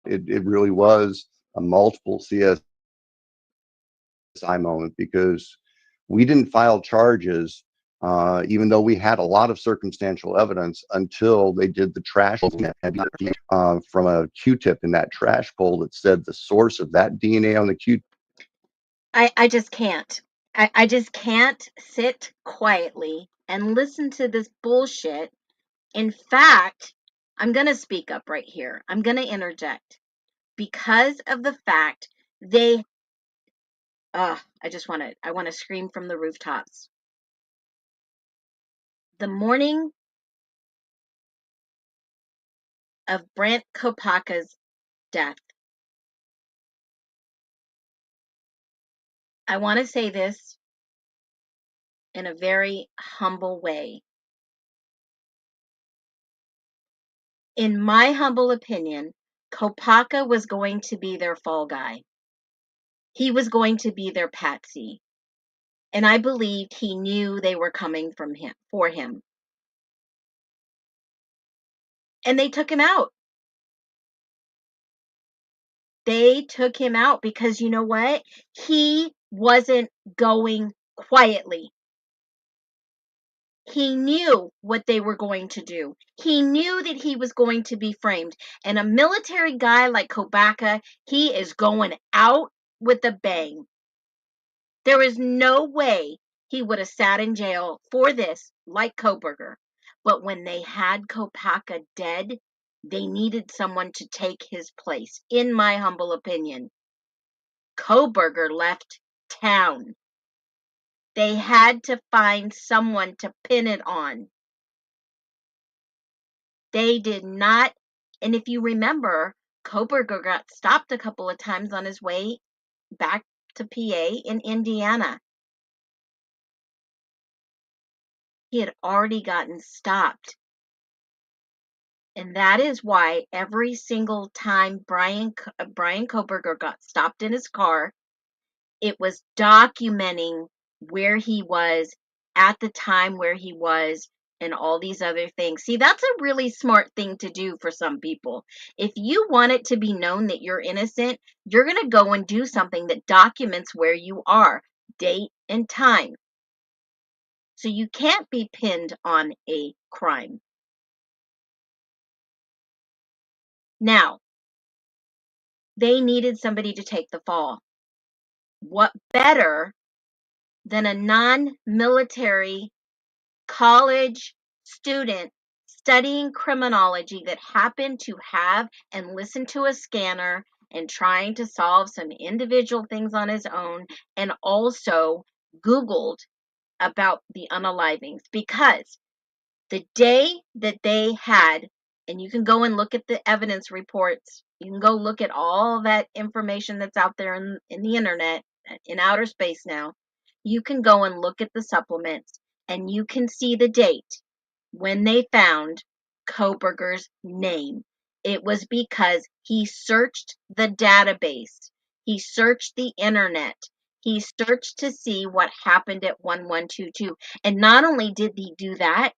it really was a multiple CSI moment, because we didn't file charges, even though we had a lot of circumstantial evidence, until they did the trash from a Q-tip in that trash bowl that said the source of that DNA on the Q. I just can't. I just can't sit quietly and listen to this bullshit. In fact, I'm going to speak up right here. I'm going to interject because of the fact I want to scream from the rooftops. The morning of Brant Kopaka's death, I want to say this in a very humble way. In my humble opinion, Kopaka was going to be their fall guy. He was going to be their patsy. And I believed he knew they were coming for him. And they took him out. They took him out because you know what? He wasn't going quietly. He knew what they were going to do. He knew that he was going to be framed. And a military guy like Kobaka, he is going out with a bang. There is no way he would have sat in jail for this like Koberger. But when they had Kopaka dead, they needed someone to take his place, in my humble opinion. Koberger left town. They had to find someone to pin it on. They did not, and if you remember, Koberger got stopped a couple of times on his way back to PA in Indiana. He had already gotten stopped. And that is why every single time Brian Koberger got stopped in his car, it was documenting where he was at the time where he was and all these other things. See, that's a really smart thing to do for some people. If you want it to be known that you're innocent, you're going to go and do something that documents where you are, date and time. So you can't be pinned on a crime. Now, they needed somebody to take the fall. What better than a non-military college student studying criminology that happened to have and listen to a scanner and trying to solve some individual things on his own, and also Googled about the unalivings? Because the day that they had, and you can go and look at the evidence reports, you can go look at all that information that's out there in the internet, in outer space now. You can go and look at the supplements, and you can see the date when they found Koberger's name. It was because he searched the database. He searched the internet. He searched to see what happened at 1122. And not only did he do that,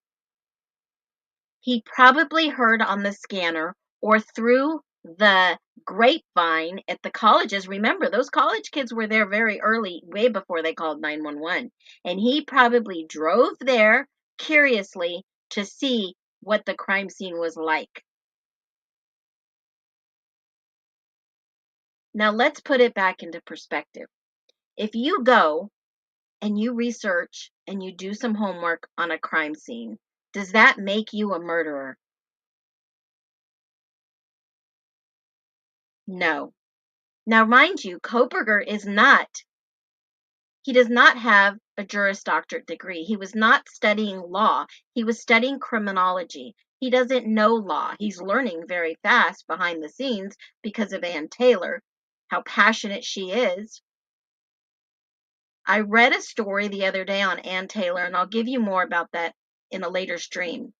he probably heard on the scanner or through the grapevine at the colleges. Remember, those college kids were there very early, way before they called 911. And he probably drove there curiously to see what the crime scene was like. Now, let's put it back into perspective. If you go and you research and you do some homework on a crime scene, does that make you a murderer? No. Now, mind you, Koberger he does not have a Juris Doctorate degree. He was not studying law. He was studying criminology. He doesn't know law. He's learning very fast behind the scenes because of Ann Taylor, how passionate she is. I read a story the other day on Ann Taylor, and I'll give you more about that in a later stream.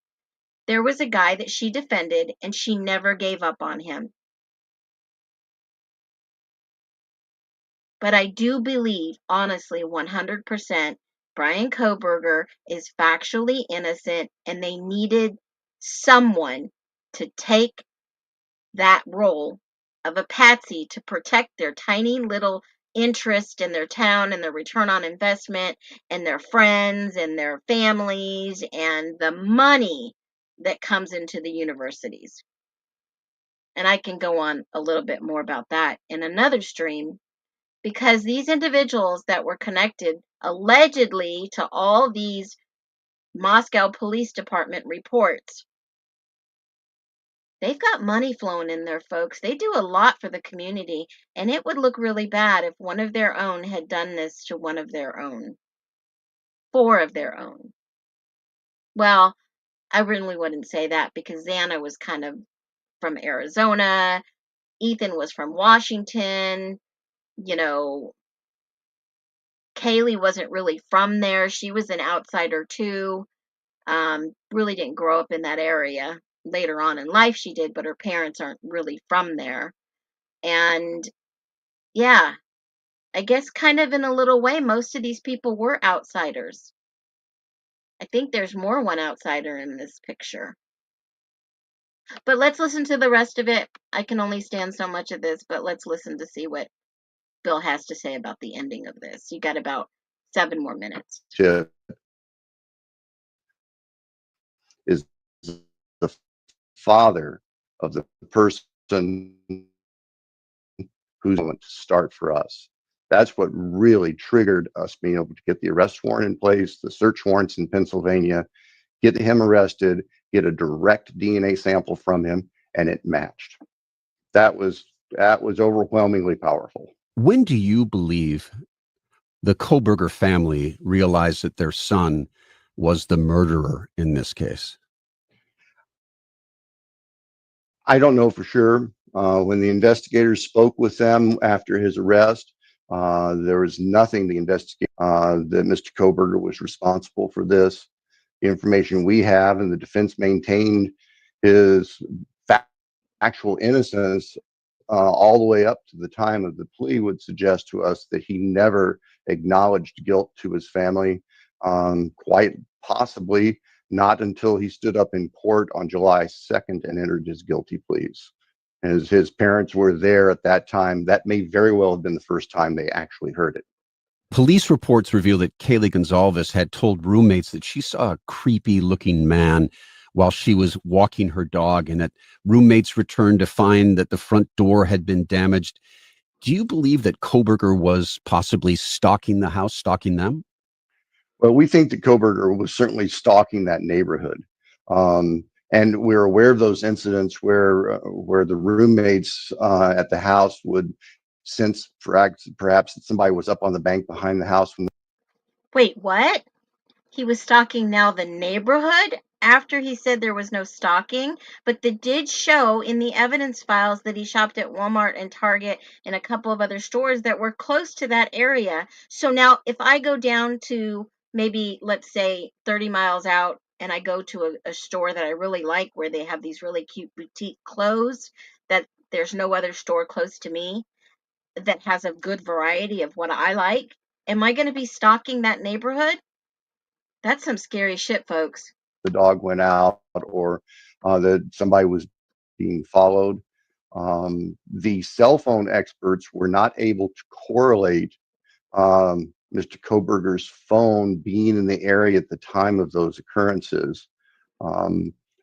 There was a guy that she defended, and she never gave up on him. But I do believe, honestly, 100%, Brian Koberger is factually innocent, and they needed someone to take that role of a patsy to protect their tiny little interest in their town and their return on investment and their friends and their families and the money that comes into the universities. And I can go on a little bit more about that in another stream, because these individuals that were connected allegedly to all these Moscow Police Department reports, they've got money flowing in there, folks. They do a lot for the community, and it would look really bad if one of their own had done this to one of their own. 4 of their own. Well, I really wouldn't say that, because Xana was kind of from Arizona. Ethan was from Washington. You know, Kaylee wasn't really from there. She was an outsider too. Really didn't grow up in that area. Later on in life she did, but her parents aren't really from there. And yeah, I guess kind of in a little way, most of these people were outsiders. I think there's more one outsider in this picture. But let's listen to the rest of it. I can only stand so much of this, but let's listen to see what Bill has to say about the ending of this. You got about 7 more minutes. Chip. father of the person who's going to start for us. That's what really triggered us being able to get the arrest warrant in place, the search warrants in Pennsylvania, get him arrested, get a direct DNA sample from him, and it matched. That was overwhelmingly powerful. When do you believe the Koberger family realized that their son was the murderer in this case? I don't know for sure. When the investigators spoke with them after his arrest, there was nothing that Mr. Koberger was responsible for this. The information we have, and the defense maintained his actual innocence all the way up to the time of the plea, would suggest to us that he never acknowledged guilt to his family, quite possibly not until he stood up in court on July 2nd and entered his guilty pleas. As his parents were there at that time, that may very well have been the first time they actually heard it. Police reports reveal that Kaylee Gonzalez had told roommates that she saw a creepy looking man while she was walking her dog, and that roommates returned to find that the front door had been damaged. Do you believe that Koberger was possibly stalking the house, stalking them? Well, we think that Koberger was certainly stalking that neighborhood. And we're aware of those incidents where the roommates at the house would sense perhaps that somebody was up on the bank behind the house. Wait, what? He was stalking now the neighborhood after he said there was no stalking, but they did show in the evidence files that he shopped at Walmart and Target and a couple of other stores that were close to that area. So now if I go down to maybe, let's say, 30 miles out, and I go to a store that I really like where they have these really cute boutique clothes that there's no other store close to me that has a good variety of what I like, am I going to be stalking that neighborhood? That's some scary shit, folks. The dog went out, or that somebody was being followed. The cell phone experts were not able to correlate Mr. Koberger's phone being in the area at the time of those occurrences.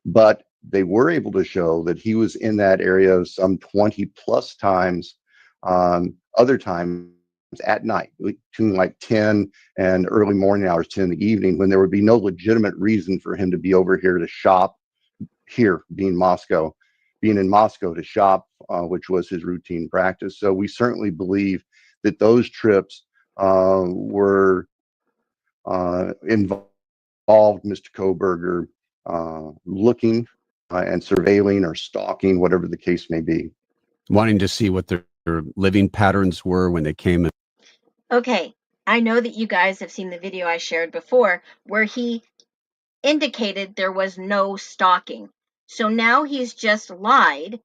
But they were able to show that he was in that area some 20 plus times, other times at night, between like 10 and early morning hours, 10 in the evening, when there would be no legitimate reason for him to be over here to shop, here being in Moscow to shop, which was his routine practice. So we certainly believe that those trips were involved Mr. Koberger looking and surveilling or stalking, whatever the case may be. Wanting to see what their living patterns were when they came in. Okay, I know that you guys have seen the video I shared before where he indicated there was no stalking. So now he's just lied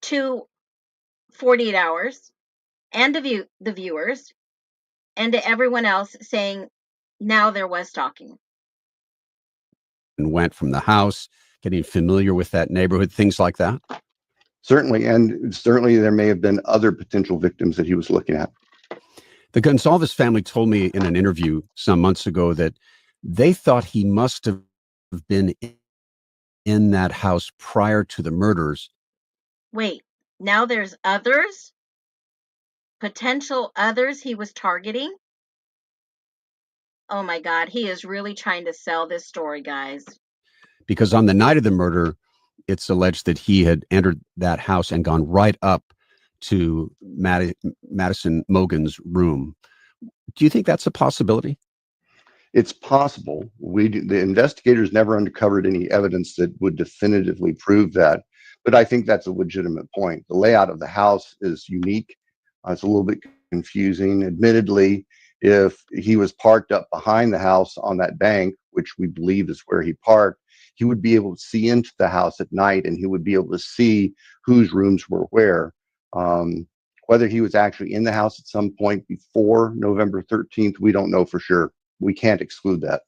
to 48 hours and to the viewers and to everyone else, saying now there was stalking. And went from the house, getting familiar with that neighborhood, things like that? Certainly, and certainly there may have been other potential victims that he was looking at. The Gonzalez family told me in an interview some months ago that they thought he must have been in that house prior to the murders. Wait, now there's others? Potential others he was targeting? Oh my God, he is really trying to sell this story, guys. Because on the night of the murder, it's alleged that he had entered that house and gone right up to Madison Mogen's room. Do you think that's a possibility? It's possible. The investigators never uncovered any evidence that would definitively prove that, but I think that's a legitimate point. The layout of the house is unique. It's a little bit confusing. Admittedly, if he was parked up behind the house on that bank, which we believe is where he parked, he would be able to see into the house at night, and he would be able to see whose rooms were where. Whether he was actually in the house at some point before November 13th, we don't know for sure. We can't exclude that.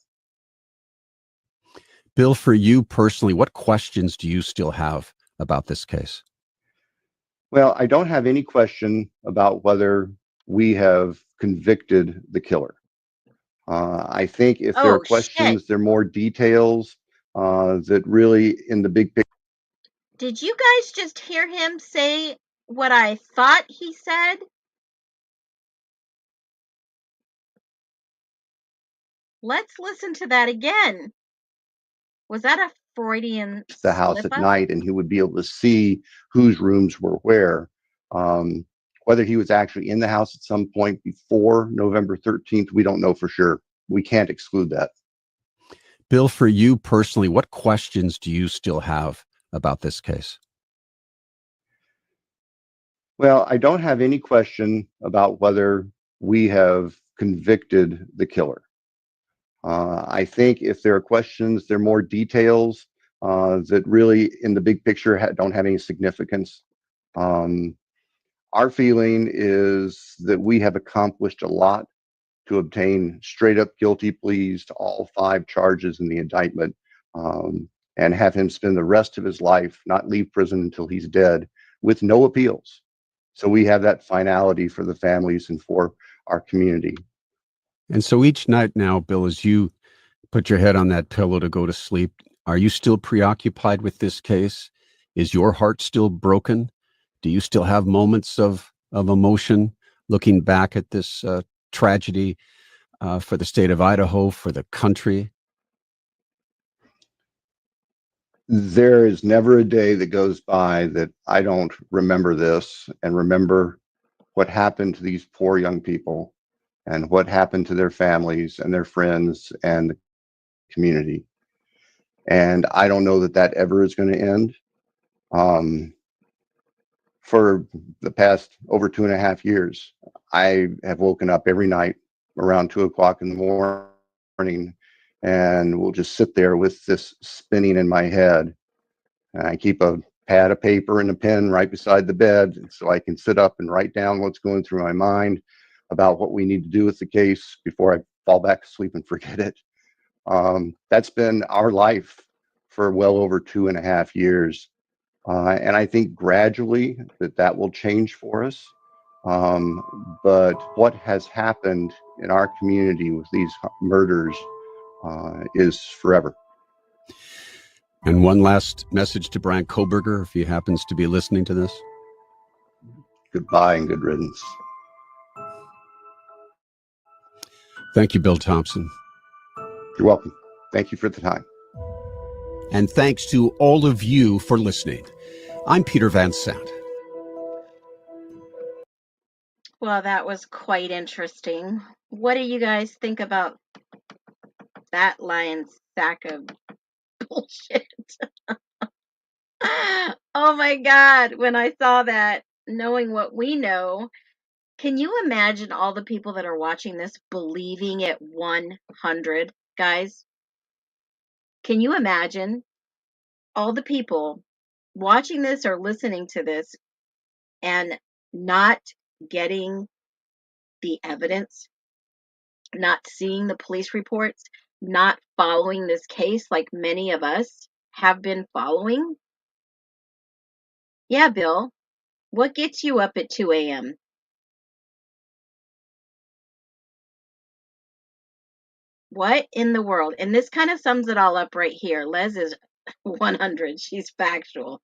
Bill, for you personally, what questions do you still have about this case? Well, I don't have any question about whether we have convicted the killer. I think if there are questions, there are more details that really, in the big picture. Did you guys just hear him say what I thought he said? Let's listen to that again. Was that a Freudian The house slip at up? night, and he would be able to see whose rooms were where. Whether he was actually in the house at some point before November 13th, we don't know for sure. We can't exclude that. Bill, for you personally, what questions do you still have about this case? Well, I don't have any question about whether we have convicted the killer. I think if there are questions, there are more details that really, in the big picture, don't have any significance. Our feeling is that we have accomplished a lot to obtain straight up guilty pleas to all 5 charges in the indictment, and have him spend the rest of his life, not leave prison until he's dead, with no appeals. So we have that finality for the families and for our community. And so each night now, Bill, as you put your head on that pillow to go to sleep, are you still preoccupied with this case? Is your heart still broken? Do you still have moments of emotion looking back at this tragedy for the state of Idaho, for the country? There is never a day that goes by that I don't remember this and remember what happened to these poor young people and what happened to their families and their friends and the community. And I don't know that that ever is going to end. For the past over 2.5 years, I have woken up every night around 2 o'clock in the morning and will just sit there with this spinning in my head. And I keep a pad of paper and a pen right beside the bed so I can sit up and write down what's going through my mind about what we need to do with the case before I fall back asleep and forget it. That's been our life for well over 2.5 years. And I think gradually that will change for us. But what has happened in our community with these murders is forever. And one last message to Brian Koberger, if he happens to be listening to this. Goodbye and good riddance. Thank you, Bill Thompson. You're welcome. Thank you for the time. And thanks to all of you for listening. I'm Peter Van Sant. Well, that was quite interesting. What do you guys think about that lion's sack of bullshit? Oh my God, when I saw that, knowing what we know, can you imagine all the people that are watching this believing it 100, guys? Can you imagine all the people watching this or listening to this and not getting the evidence, not seeing the police reports, not following this case like many of us have been following? Yeah, Bill, what gets you up at 2 a.m.? What in the world? And this kind of sums it all up right here. Les is 100. She's factual.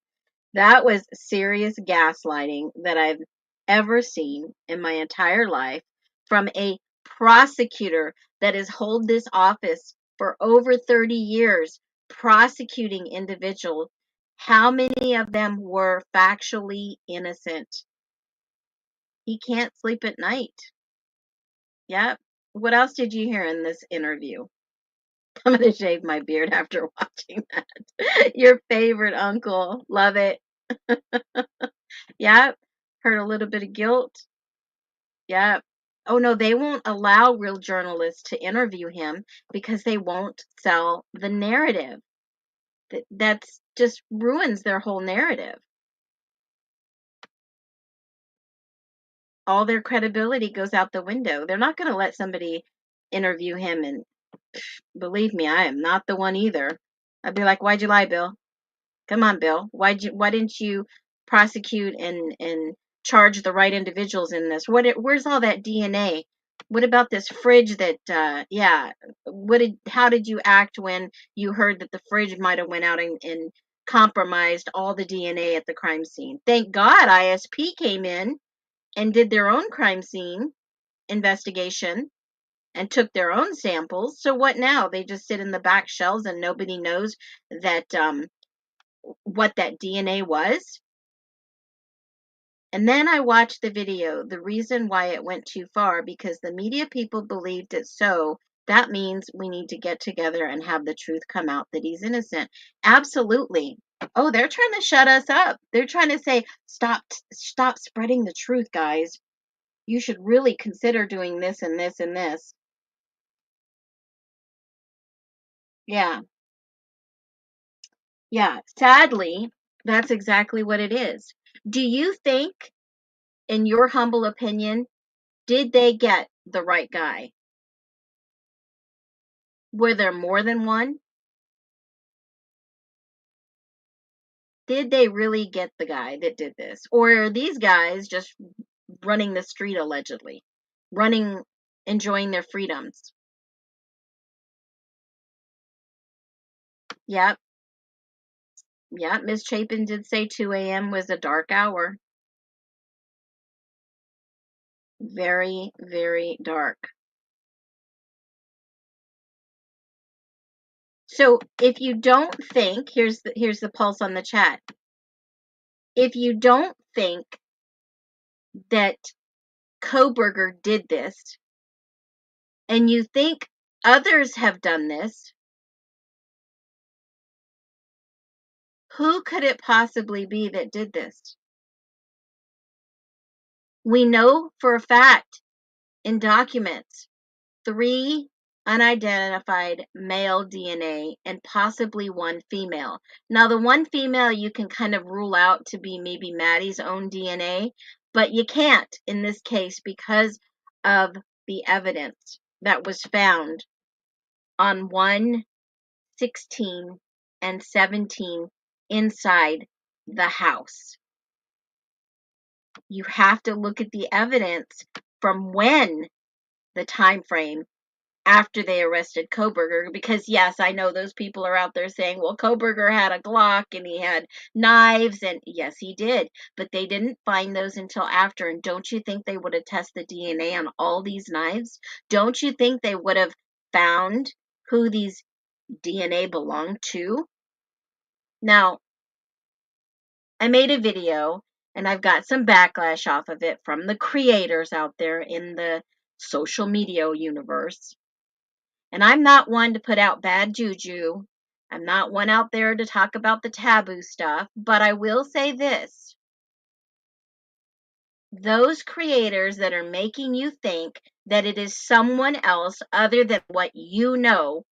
That was serious gaslighting that I've ever seen in my entire life from a prosecutor that has held this office for over 30 years, prosecuting individuals. How many of them were factually innocent? He can't sleep at night. Yep. What else did you hear in this interview? I'm going to shave my beard after watching that. Your favorite uncle. Love it. Yep. Heard a little bit of guilt. Yep. Oh no, they won't allow real journalists to interview him because they won't sell the narrative. That's just ruins their whole narrative. All their credibility goes out the window. They're not going to let somebody interview him, and believe me, I am not the one either. I'd be like, "Why'd you lie, Bill? Come on, Bill. Why didn't you prosecute and charge the right individuals in this? Where's all that DNA? What about this fridge that, yeah, how did you act when you heard that the fridge might have went out and compromised all the DNA at the crime scene? Thank God ISP came in and did their own crime scene investigation and took their own samples. So what now? They just sit in the back shelves and nobody knows that what that DNA was? And then I watched the video, the reason why it went too far, because the media people believed it so. That means we need to get together and have the truth come out that he's innocent. Absolutely. Oh, they're trying to shut us up. They're trying to say, stop spreading the truth, guys. You should really consider doing this and this and this. Yeah. Yeah. Sadly, that's exactly what it is. Do you think, in your humble opinion, did they get the right guy? Were there more than one? Did they really get the guy that did this? Or are these guys just running the street allegedly? Running, enjoying their freedoms? Yep. Yep. Miss Chapin did say 2 a.m. was a dark hour. Very, very dark. So if you don't think, here's the pulse on the chat. If you don't think that Koberger did this, and you think others have done this, who could it possibly be that did this? We know for a fact in documents 3 unidentified male DNA and possibly 1 female. Now, the 1 female you can kind of rule out to be maybe Maddie's own DNA, but you can't in this case because of the evidence that was found on 1, 16, and 17 inside the house. You have to look at the evidence from when, the time frame after they arrested Koberger, because yes, I know those people are out there saying, well, Koberger had a Glock and he had knives, and yes, he did, but they didn't find those until after. And don't you think they would have tested DNA on all these knives? Don't you think they would have found who these DNA belonged to? Now, I made a video and I've got some backlash off of it from the creators out there in the social media universe. And I'm not one to put out bad juju. I'm not one out there to talk about the taboo stuff, but I will say this. Those creators that are making you think that it is someone else other than what you know,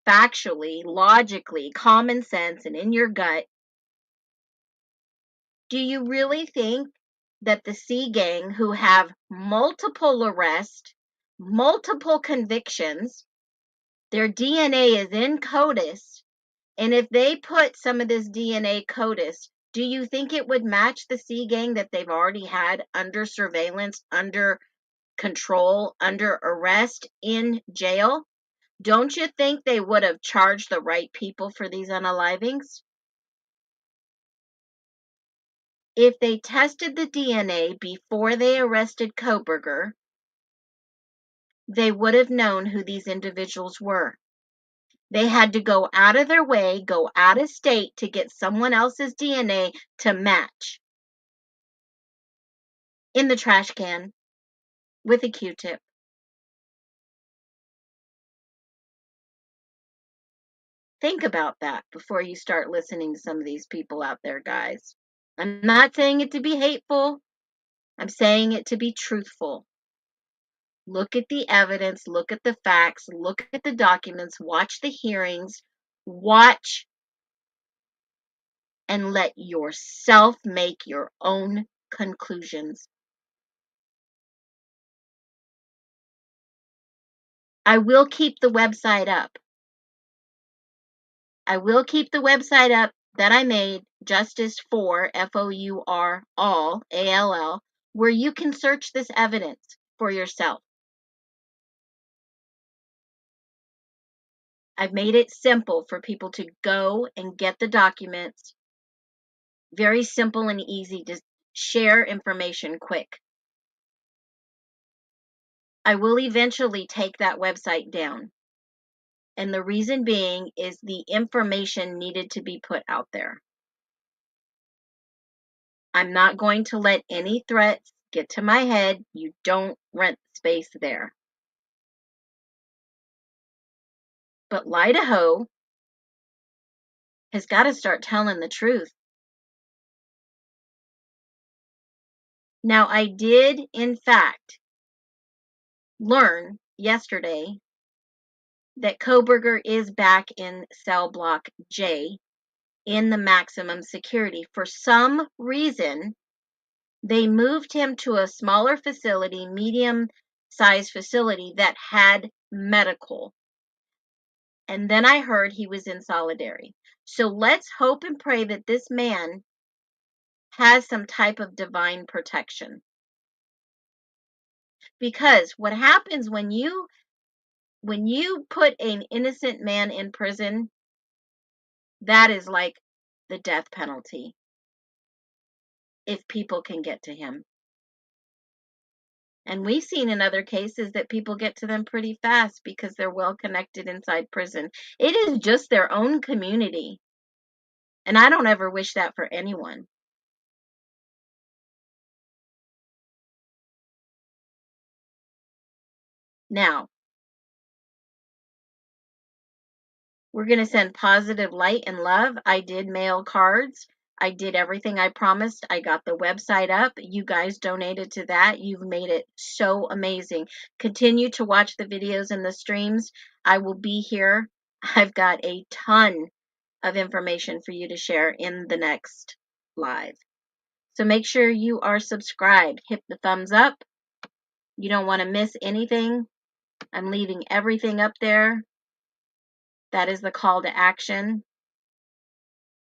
factually, logically, common sense, and in your gut, do you really think that the C gang, who have multiple arrests, multiple convictions, their DNA is in CODIS, and if they put some of this DNA CODIS, do you think it would match the C gang that they've already had under surveillance, under control, under arrest, in jail? Don't you think they would have charged the right people for these unalivings? If they tested the DNA before they arrested Koberger, they would have known who these individuals were. They had to go out of their way, go out of state to get someone else's DNA to match in the trash can with a Q-tip. Think about that before you start listening to some of these people out there, guys. I'm not saying it to be hateful. I'm saying it to be truthful. Look at the evidence, look at the facts, look at the documents, watch the hearings, watch and let yourself make your own conclusions. I will keep the website up. I will keep the website up that I made, Justice for, FOUR, all, ALL, where you can search this evidence for yourself. I've made it simple for people to go and get the documents. Very simple and easy to share information quick. I will eventually take that website down. And the reason being is the information needed to be put out there. I'm not going to let any threats get to my head. You don't rent space there. But Idaho has got to start telling the truth. Now, I did, in fact, learn yesterday that Koberger is back in cell block J in the maximum security. For some reason, they moved him to a smaller facility, medium-sized facility that had medical. And then I heard he was in solitary. So let's hope and pray that this man has some type of divine protection. Because what happens when you put an innocent man in prison, that is like the death penalty if people can get to him. And we've seen in other cases that people get to them pretty fast because they're well connected inside prison. It is just their own community. And I don't ever wish that for anyone. Now, we're going to send positive light and love. I did mail cards. I did everything I promised. I got the website up. You guys donated to that. You've made it so amazing. Continue to watch the videos and the streams. I will be here. I've got a ton of information for you to share in the next live. So make sure you are subscribed. Hit the thumbs up. You don't want to miss anything. I'm leaving everything up there. That is the call to action.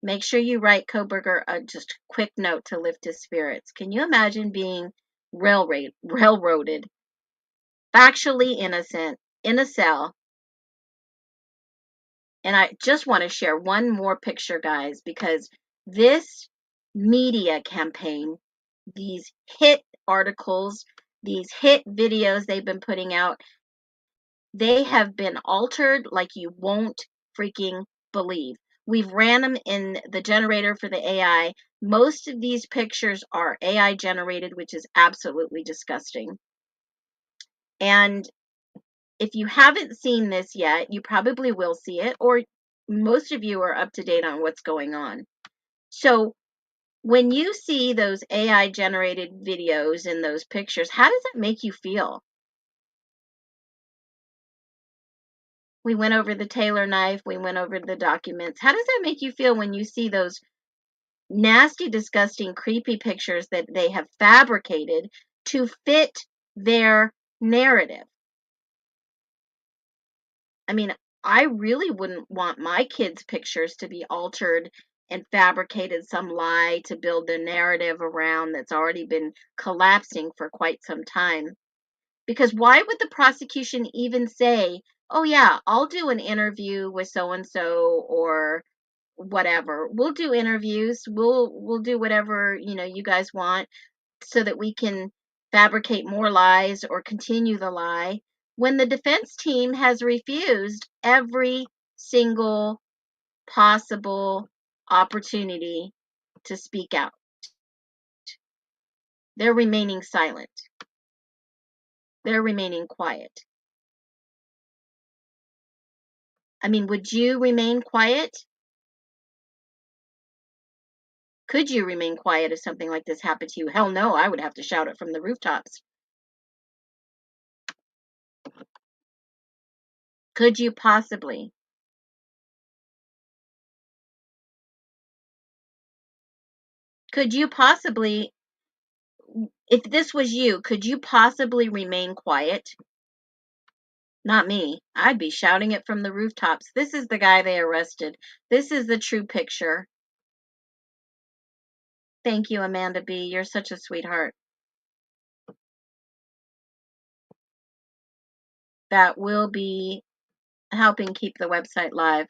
Make sure you write Koberger just a quick note to lift his spirits. Can you imagine being railroaded, factually innocent, in a cell? And I just want to share one more picture, guys, because this media campaign, these hit articles, these hit videos they've been putting out, they have been altered like you won't freaking believe. We've ran them in the generator for the AI. Most of these pictures are AI generated, which is absolutely disgusting. And if you haven't seen this yet, you probably will see it, or most of you are up to date on what's going on. So when you see those AI generated videos and those pictures, how does it make you feel? We went over the Taylor knife. We went over the documents. How does that make you feel when you see those nasty, disgusting, creepy pictures that they have fabricated to fit their narrative? I mean, I really wouldn't want my kids' pictures to be altered and fabricated some lie to build their narrative around that's already been collapsing for quite some time. Because why would the prosecution even say, oh yeah, I'll do an interview with so and so or whatever. We'll do interviews. We'll do whatever, you guys want so that we can fabricate more lies or continue the lie when the defense team has refused every single possible opportunity to speak out. They're remaining silent. They're remaining quiet. I mean, would you remain quiet? Could you remain quiet if something like this happened to you? Hell no, I would have to shout it from the rooftops. Could you possibly? Could you possibly, if this was you, could you possibly remain quiet? Not me. I'd be shouting it from the rooftops. This is the guy they arrested. This is the true picture. Thank you, Amanda B. You're such a sweetheart. That will be helping keep the website live.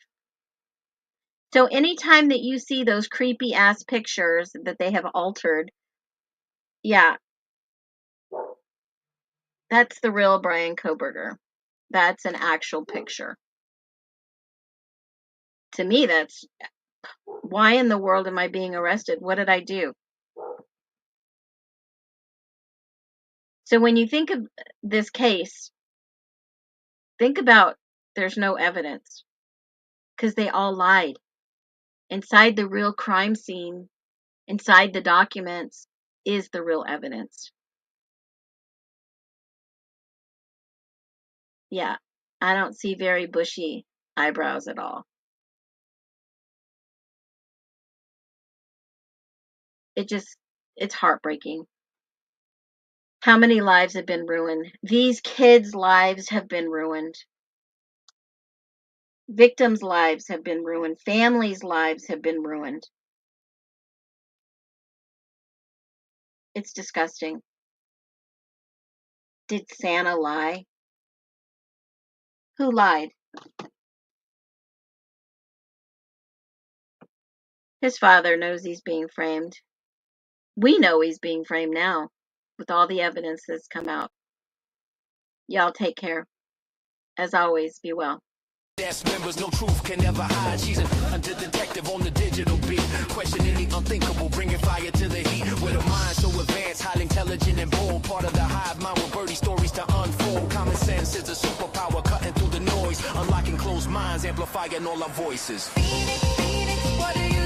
So anytime that you see those creepy ass pictures that they have altered, yeah, that's the real Brian Koberger. That's an actual picture. To me, that's why in the world am I being arrested? What did I do? So when you think of this case, think about there's no evidence because they all lied. Inside the real crime scene, inside the documents, is the real evidence. Yeah, I don't see very bushy eyebrows at all. It's heartbreaking. How many lives have been ruined? These kids' lives have been ruined. Victims' lives have been ruined. Families' lives have been ruined. It's disgusting. Did Santa lie? Who lied? His father knows he's being framed. We know he's being framed now with all the evidence that's come out. Y'all take care. As always, be well. Cast members, no truth can ever hide. She's an under-detective on the digital beat, questioning the unthinkable, bringing fire to the heat. With a mind so advanced, highly intelligent and bold, part of the hive mind with birdie stories to unfold. Common sense is a superpower, cutting through the noise, unlocking closed minds, amplifying all our voices. Phoenix, what do you